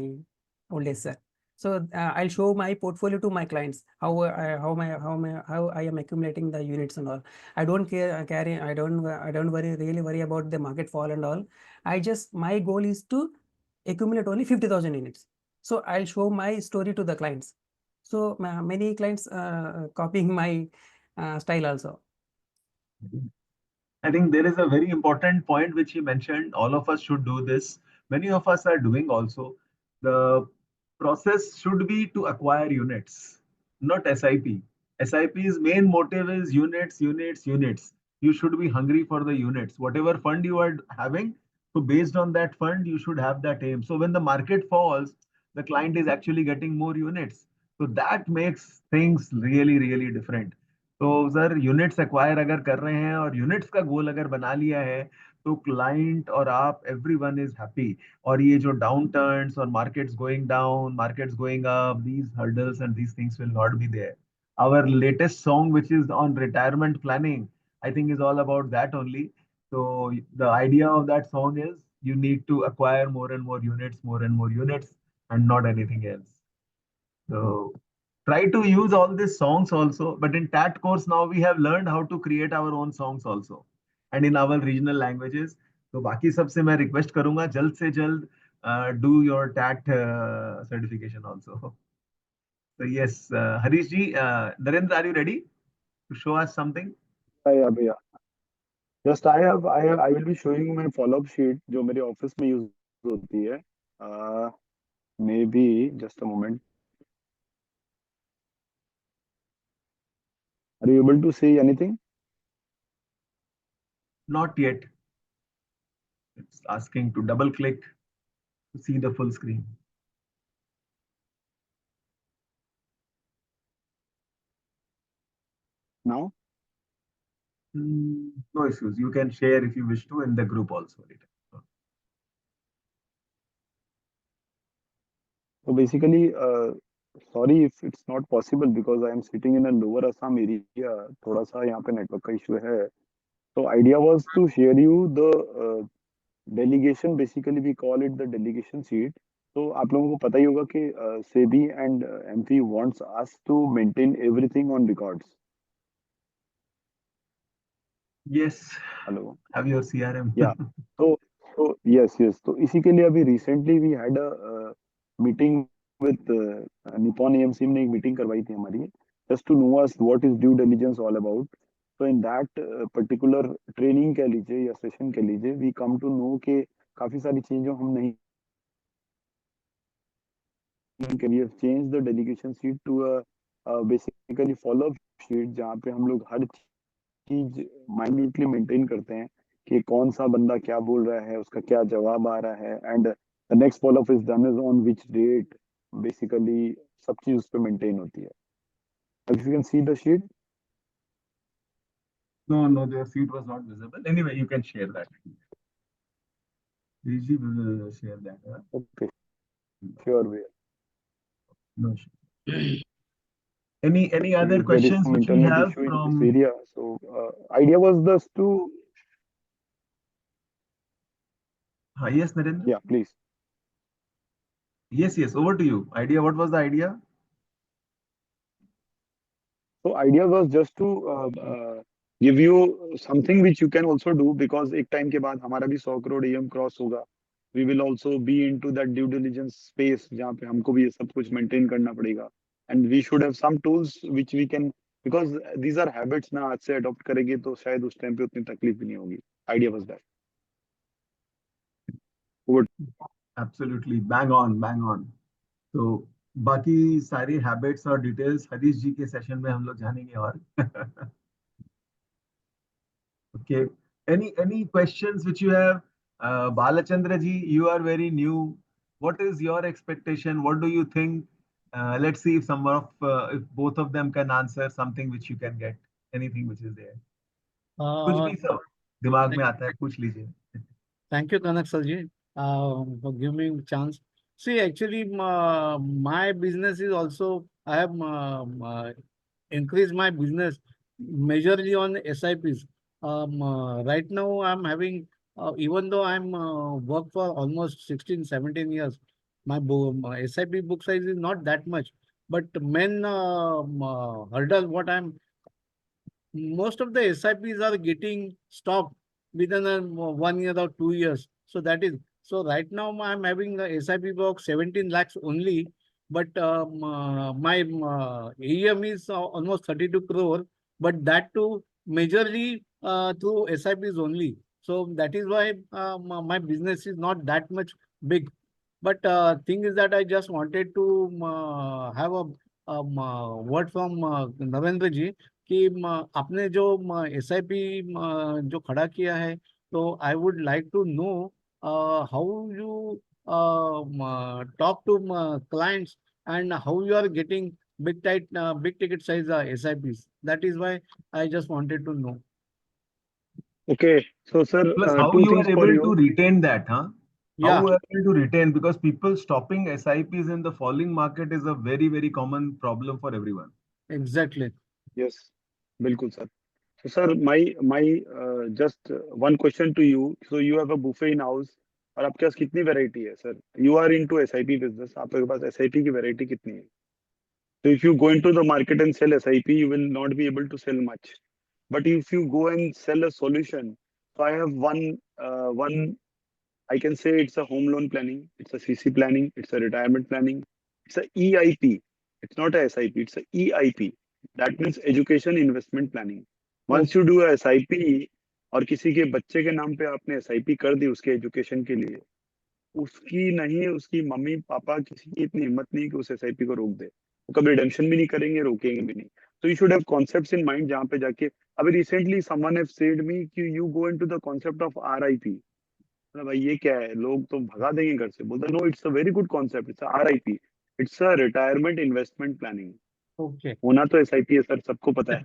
old age, sir. So I'll show my portfolio to my clients, how I am accumulating the units and all. I don't I don't really worry about the market fall and all. My goal is to accumulate only 50,000 units. So I'll show my story to the clients. So many clients copying my style also. I think there is a very important point which you mentioned. All of us should do this. Many of us are doing also. The process should be to acquire units, not SIP. SIP's main motive is units, units, units. You should be hungry for the units. Whatever fund you are having, so based on that fund, you should have that aim. So when the market falls, the client is actually getting more units. So that makes things really, really different. तो sir units acquire अगर कर रहे हैं और units का गोल अगर बना लिया है, तो क्लाइंट और आप एवरीवन इज हैप्पी. और ये जो डाउन टर्न्स और markets going down, markets going up, these hurdles and these things will not be there. Our latest song which is on retirement planning, I think is all about that only. So the idea of that song is you need to acquire more and more units, and not anything else. So try to use all these songs also. But in TAT course now we have learned how to create our own songs also, and in our regional languages. तो बाकी सबसे मैं request करूंगा जल्द से जल्द do your TAT certification also. So yes, Harish ji, Narendra, are you ready to show us something? Yeah, भैया. Just I will be showing my follow-up sheet जो मेरे ऑफिस में यूज होती है. Maybe just a moment. Are you able to see anything? Not yet. It's asking to double click to see the full screen. Now? No issues. You can share if you wish to in the group also later. So basically, sorry if it's not possible because I am sitting in a lower Assam area. थोड़ा सा यहाँ पे network का issue है. So idea was to share you the delegation. Basically, we call it the delegation sheet. तो आप लोगों को पता ही होगा कि SEBI and MP wants us to maintain everything on records. Yes. Hello. Have your CRM. Yeah. So yes. तो इसी के लिए अभी recently we had a meeting with Nippon AMC ने एक meeting करवाई थी हमारी just to know us what is due diligence all about. So in that particular training कह लीजिए या session कह लीजिए we come to know कि काफी सारी चीजें हम नहीं we have changed the delegation sheet to a basically follow up sheet जहाँ पे हम लोग हर चीज minutely maintain करते हैं कि कौन सा बंदा क्या बोल रहा है उसका क्या जवाब आ रहा है and the next follow up is done is on which date basically सब चीज उस पे maintain होती है. If you can see the sheet. No, the sheet was not visible. Anyway, you can share that. Easy will share that. Okay, sure. We No issue. Any other there is questions some which we internet have issue in from? this area. So idea was just to Yes, Narendra. yeah, please. Yes. Over to you. Idea. What was the idea? So idea was just to give you something which you can also do because एक time के बाद हमारा भी 100 crore EM cross होगा. We will also be into that due diligence space जहाँ पे हमको भी ये सब कुछ maintain करना पड़ेगा. And we should have some tools which we can because these are habits ना आज से adopt करेंगे तो शायद उस time पे उतनी तकलीफ भी नहीं होगी. Idea was that. Over. Absolutely. Bang on. तो बाकी सारी हैबिट्स और डिटेल्स हरीश जी के सेशन में हम लोग जानेंगे और okay. Any questions which you have? Bhalchandra ji, you are very new. What is your expectation? What do you think? Let's see if if both of them can answer something which you can get. Anything which is there. कुछ भी सब दिमाग में आता है पूछ लीजिए. Thank you, Kanak Sarji, for giving me a chance. See, actually, my business is also, I have increased my business majorly on SIPs. Right now, I'm having, even though I'm worked for almost 16, 17 years, my SIP book size is not that much. But main hurdle, most of the SIPs are getting stopped within 1 year or 2 years. So that is, so right now I'm having the SIP box 17 lakhs only, but my AUM is almost 32 crore, but that too majorly through SIPs only. So that is why my business is not that much big. But thing is that I just wanted to have a word from Narendra ji कि आपने जो SIP जो खड़ा किया है तो I would like to know how you talk to clients and how you are getting big ticket size SIPs. That is why I just wanted to know. Okay, so sir, Plus, how two you things are for able you. to retain that, huh? Yeah. How you are able to retain, because people stopping SIPs in the falling market is a very, very common problem for everyone. Exactly. Yes, बिल्कुल sir. So, sir, my just one question to you. So you have a buffet in house और आपके पास कितनी variety है sir? You are into SIP business. आपके पास SIP की variety कितनी है? So if you go into the market and sell SIP, you will not be able to sell much. But if you go and sell a solution, so I have one. I can say it's a home loan planning, it's a CC planning, it's a retirement planning, it's a EIP. It's not a SIP, it's a EIP. That means education investment planning. Once you do a SIP और किसी के बच्चे के नाम पे आपने SIP कर दी उसके एजुकेशन के लिए, उसकी नहीं, उसकी मम्मी पापा किसी की इतनी हिम्मत नहीं कि उस SIP को रोक दे. वो कभी रिडेम्पशन भी नहीं करेंगे, रोकेंगे भी नहीं. So you should have concepts in mind जहाँ पे जाके अभी recently someone have said me कि you go into the concept of RIP. भाई ये क्या है, लोग तो भगा देंगे घर से. बोलते no, it's a very good concept, it's RIP, it's a retirement investment planning. Okay होना तो SIP है सर, सबको पता है.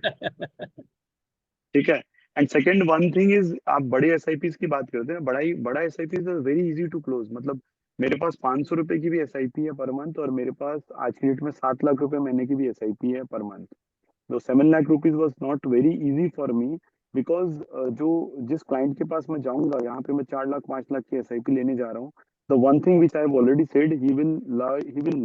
ठीक है. And second one thing is, आप बड़े SIPs की बात करते हैं, बड़ा SIP is very easy to close. मतलब मेरे पास 500 रुपए की भी SIP है पर मंथ, और मेरे पास आज की डेट में 7 लाख रुपए महीने की भी SIP है पर मंथ. तो 7 lakh rupees was not very easy for me, because जो जिस क्लाइंट के पास मैं जाऊंगा, यहाँ पे मैं 4 लाख 5 लाख की SIP लेने जा रहा हूँ. The one thing which I have already said, he will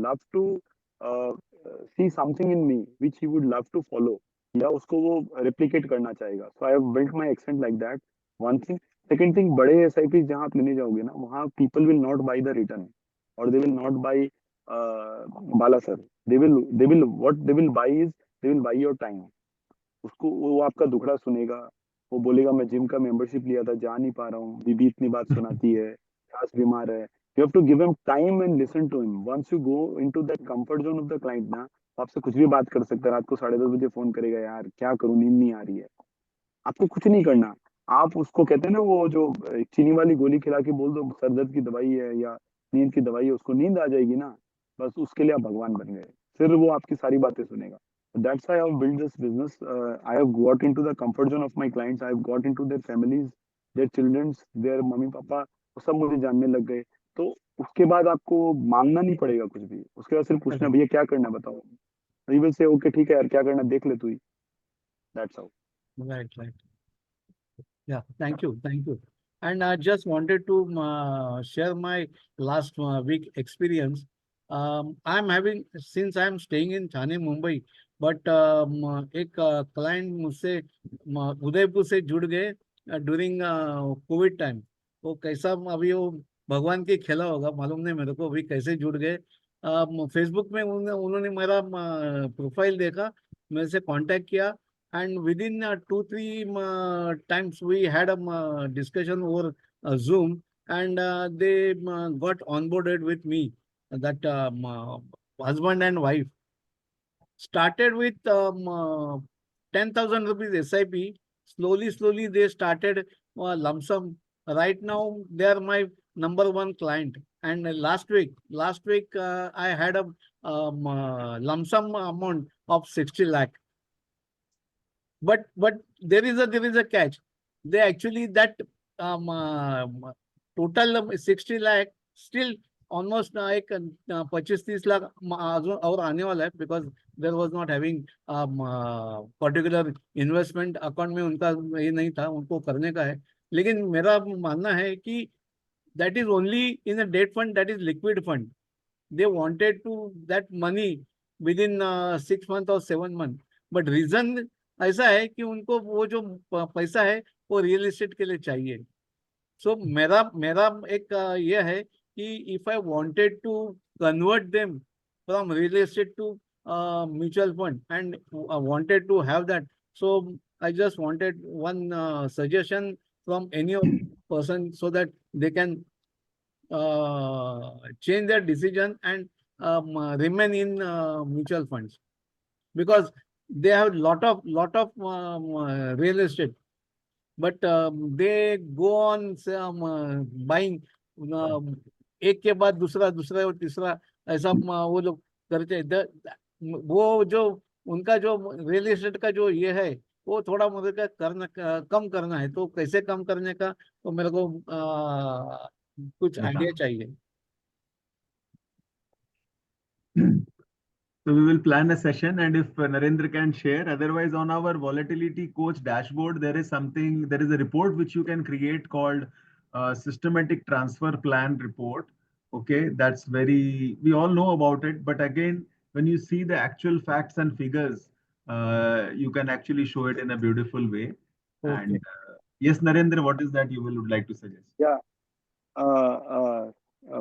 love to see something in me which he would love to follow, या उसको वो रेप्लिकेट करना चाहेगा. So I have built my accent like that. One thing. Second thing, बड़े SIP जहाँ आप लेने जाओगे ना, वहाँ people will not buy the return, और they will not buy Bala sir. They will what they will bye is, they will buy your time. उसको वो आपका दुखड़ा सुनेगा, वो बोलेगा मैं जिम का मेंबरशिप लिया था, जा नहीं पा रहा हूँ, बीबी इतनी बात सुनाती है, सास बीमार है. You have to give him time and listen to him. Once you go into that comfort zone of the client ना, आपसे कुछ भी बात कर सकता है. रात को 10:30 बजे फोन करेगा, यार क्या करूं, नींद नहीं आ रही है. आपको कुछ नहीं करना. आप उसको कहते हैं ना, वो जो चीनी वाली गोली खिला के बोल दो सर दर्द की दवाई है या नींद की दवाई है, उसको नींद आ जाएगी ना, बस उसके लिए आप भगवान बन गए. फिर वो आपकी सारी बातें सुनेगा. That's why I have built this business. I have got into the comfort zone of my clients. I have got into their families, their childrens, their mummy papa, वो सब मुझे जानने लग गए. तो उसके बाद आपको मांगना नहीं पड़ेगा कुछ भी. उसके बाद सिर्फ पूछना, भैया क्या करना है बताओ. You will say, okay ठीक है यार, क्या करना है देख ले तू ही. That's how. right. Yeah, thank you. And I just wanted to share my last week experience. I'm having, since I'm staying in Thane, Mumbai, but एक client मुझसे उदयपुर से जुड़ गए during कोविड टाइम. वो कैसा, अभी वो भगवान की खेला होगा, मालूम नहीं मेरे को अभी कैसे जुड़ गए. फेसबुक में उन्होंने मेरा प्रोफाइल देखा, मेरे से कांटेक्ट किया, and within 2-3 times we had a discussion over Zoom, and they got onboarded with me. That husband and wife started with 10,000 rupees SIP. Slowly they started lump sum. Right now they are my number one client. And last week I had a lump sum amount of 60 lakh. But there is a catch. They actually, that total 60 lakh still almost एक 25-30 लाख अजून और आने वाला है, because there was not having particular investment account में उनका ये नहीं था, उनको करने का है. लेकिन मेरा मानना है कि that is only in a debt fund, that is liquid fund. They wanted to that money within 6 months or 7 months. But reason ऐसा है कि उनको वो जो पैसा है वो रियल एस्टेट के लिए चाहिए. सो मेरा एक ये है कि if I wanted to convert them from real estate to mutual fund and wanted to have that, so I just wanted one suggestion from any person so that they can change their decision and remain in mutual funds, because they have lot of real estate, but they go on buying एक के बाद दूसरा और तीसरा, ऐसा वो लोग करते हैं. वो जो उनका जो रियल एस्टेट का जो ये है, वो थोड़ा मुझे कम करना है. तो कैसे कम करने का, तो मेरे को कुछ आइडिया चाहिए. So we will plan a session, and if Narendra can share, otherwise on our volatility coach dashboard, there is a report which you can create called systematic transfer plan report. Okay, we all know about it, but again, when you see the actual facts and figures, you can actually show it in a beautiful way. Okay. And yes, Narendra, what is that you would like to suggest? Yeah.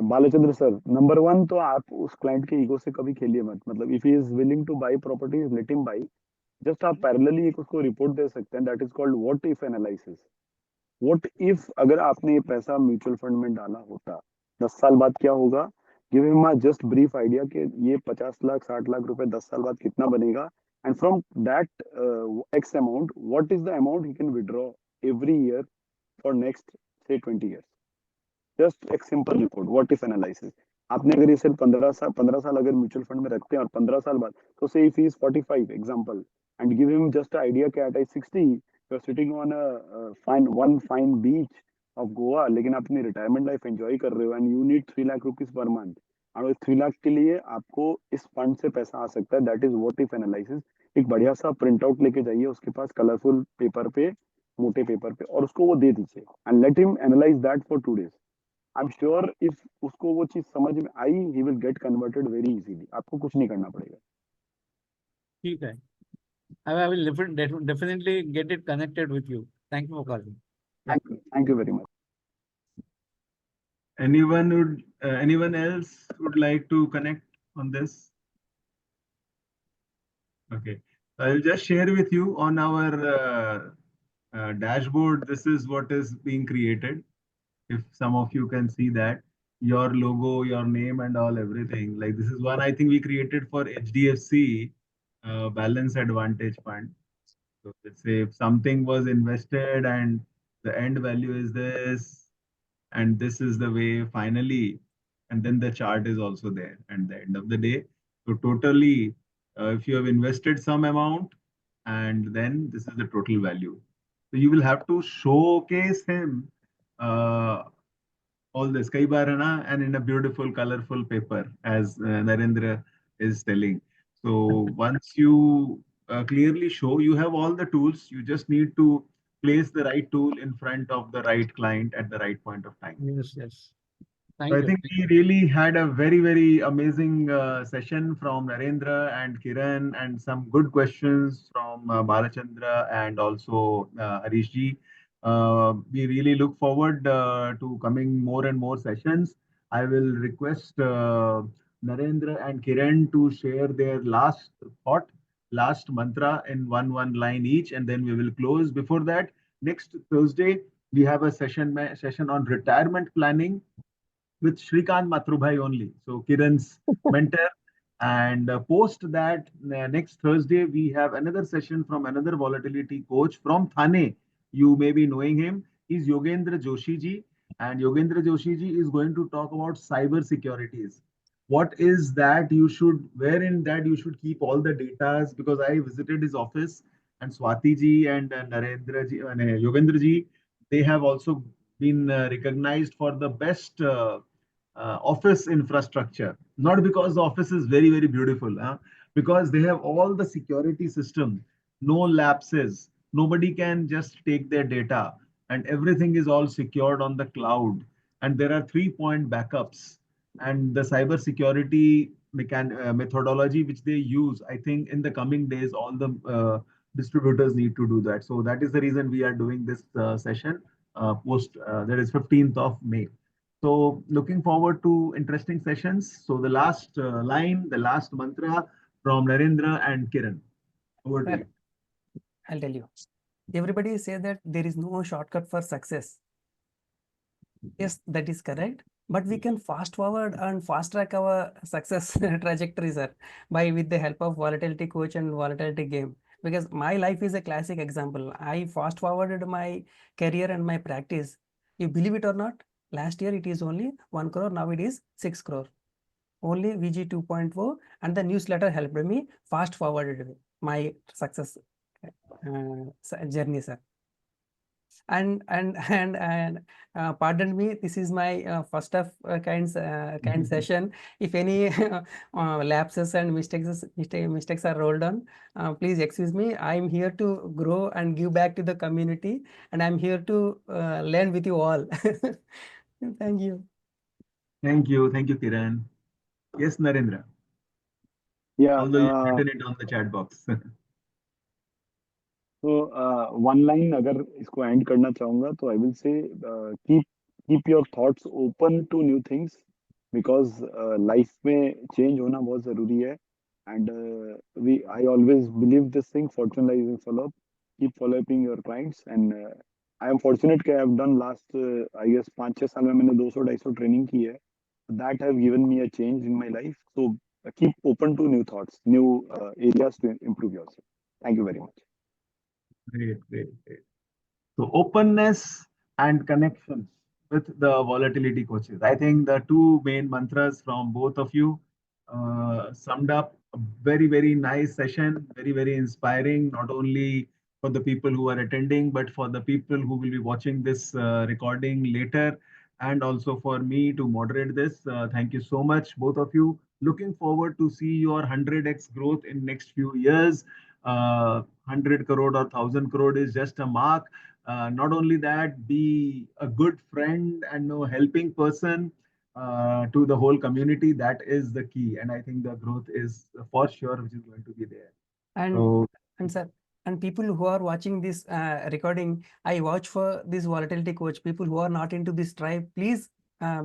Balachandra sir, number one तो आप उस client के ego से कभी खेलिए मत. मतलब if he is willing two by properties, let him by. Just आप पैरेलली एक उसको रिपोर्ट दे सकते हैं, that is called what if analysis. What if अगर आपने ये पैसा म्यूचुअल फंड में डाला होता, 10 साल बाद क्या होगा? Give him a just brief idea कि ये 50 लाख 60 लाख रुपए 10 साल बाद कितना बनेगा, and from that x amount what is the amount he can withdraw every year for next से 20 ईयर्स. जस्ट एक simple report, what if analysis. आपने अगर ये सिर्फ 15 साल अगर म्यूचुअल फंड में रखते हैं और 15 साल बाद, तो से if he is 45 example, and give him just idea कि at 60 you are sitting on a fine beach of Goa, लेकिन आप अपनी रिटायरमेंट लाइफ एंजॉय कर रहे हो, and you need 3 lakh rupees per month, और 3 लाख के लिए आपको इस फंड से पैसा आ सकता है. That is what if analysis. एक बढ़िया सा प्रिंट आउट लेके जाइए उसके पास, कलरफुल पेपर पे, मोटे पेपर पे, और उसको वो दे दीजिए, and let him analyse that for 2 days. I am sure if उसको वो चीज समझ में आई, he will get converted very easily. आपको कुछ नहीं करना पड़ेगा. ठीक है. I will definitely get it connected with you. Thank you for calling. Thank you very much. Anyone else would like to connect on this? Okay, I'll just share with you on our dashboard. This is what is being created. If some of you can see that, your logo, your name, and all everything. Like this is one I think we created for HDFC Balance Advantage Fund. So let's say if something was invested and the end value is this, and this is the way finally, and then the chart is also there at the end of the day. So totally, if you have invested some amount, and then this is the total value. So you will have to showcase him all this kai baar hai na, and in a beautiful colorful paper, as Narendra is telling. So once you clearly show, you have all the tools, you just need to place the right tool in front of the right client at the right point of time. Yes, yes. Thank So I you. think we really had a very, very amazing session from Narendra and Kiran, and some good questions from Bhalchandra and also Harish ji. We really look forward to coming more and more sessions. I will request Narendra and Kiran to share their last thought, last mantra in one line each, and then we will close. Before that, next Thursday, we have a session on retirement planning with Shrikant Matrubhai only. So Kiran's mentor. And post that, next Thursday, we have another session from another volatility coach from Thane. You may be knowing him. He's Yogendra Joshi ji. And Yogendra Joshi ji is going to talk about cyber securities. What is that? Where in that you should keep all the data, because I visited his office, and Swati ji and Narendra ji and Yogendra ji, they have also been recognized for the best office infrastructure. Not because the office is very, very beautiful, because they have all the security system, no lapses, nobody can just take their data, and everything is all secured on the cloud. And there are 3-point backups, and the cyber security methodology which they use. I think in the coming days, all the distributors need to do that. So that is the reason we are doing this session that is 15th of May. So looking forward to interesting sessions. So the last line, the last mantra from Narendra and Kiran. Over to you. I'll tell you. Everybody say that there is no shortcut for success. Yes, that is correct. But we can fast forward and fast track our success trajectory, sir, with the help of volatility coach and volatility game. Because my life is a classic example. I fast forwarded my career and my practice. You believe it or not, last year it is only 1 crore, now it is 6 crore. Only VG 2.4 and the newsletter helped me fast forwarded my success journey, sir. And pardon me, this is my first of kind session. If any lapses and mistakes are rolled on, please excuse me. I'm here to grow and give back to the community, and I'm here to learn with you all. Thank you. Thank you, Kiran. Yes, Narendra. Yeah. Although you've written it on the chat box. So one line अगर इसको end करना चाहूँगा तो I will say keep your thoughts open to new things because life में change होना बहुत ज़रूरी है and I always believe this thing fortune lies in follow up. Keep following your clients and I am fortunate कि I have done last I guess 5-6 साल में मैंने 200-250 training की है. That have given me a change in my life. So keep open to new thoughts, new areas to improve yourself. Thank you very much. Great. So openness and connection with the volatility coaches. I think the two main mantras from both of you summed up a very nice session, very inspiring, not only for the people who are attending, but for the people who will be watching this recording later, and also for me to moderate this. Thank you so much, both of you. Looking forward to see your 100x growth in next few years. 100 crore or 1000 crore is just a mark. Not only that, be a good friend and a helping person to the whole community. That is the key. And I think the growth is for sure, which is going to be there. And So, sir, and people who are watching this recording, I watch for this volatility coach. People who are not into this tribe, please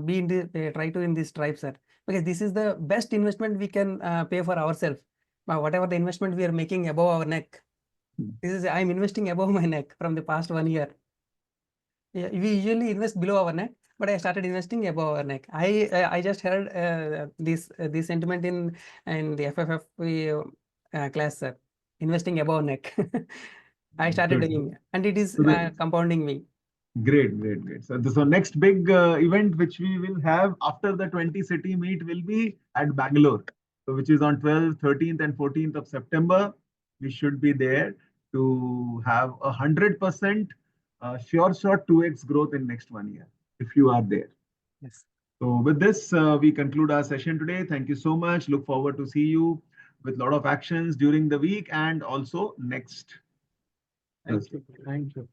be in the try to in this tribe, sir, because this is the best investment we can pay for ourselves. Whatever the investment we are making above our neck, I'm investing above my neck from the past 1 year. Yeah, we usually invest below our neck, but I started investing above our neck. I just heard this sentiment in the FFF class, sir. Investing above neck. I started good. doing, and it is So the- compounding me. Great. So next big event which we will have after the 20 city meet will be at Bangalore. So which is on 12th, 13th and 14th of September. We should be there to have 100% sure shot 2x growth in next 1 year if you are there. Yes. So with this, we conclude our session today. Thank you so much. Look forward to see you with a lot of actions during the week and also next Thank Thursday. you. Thank you.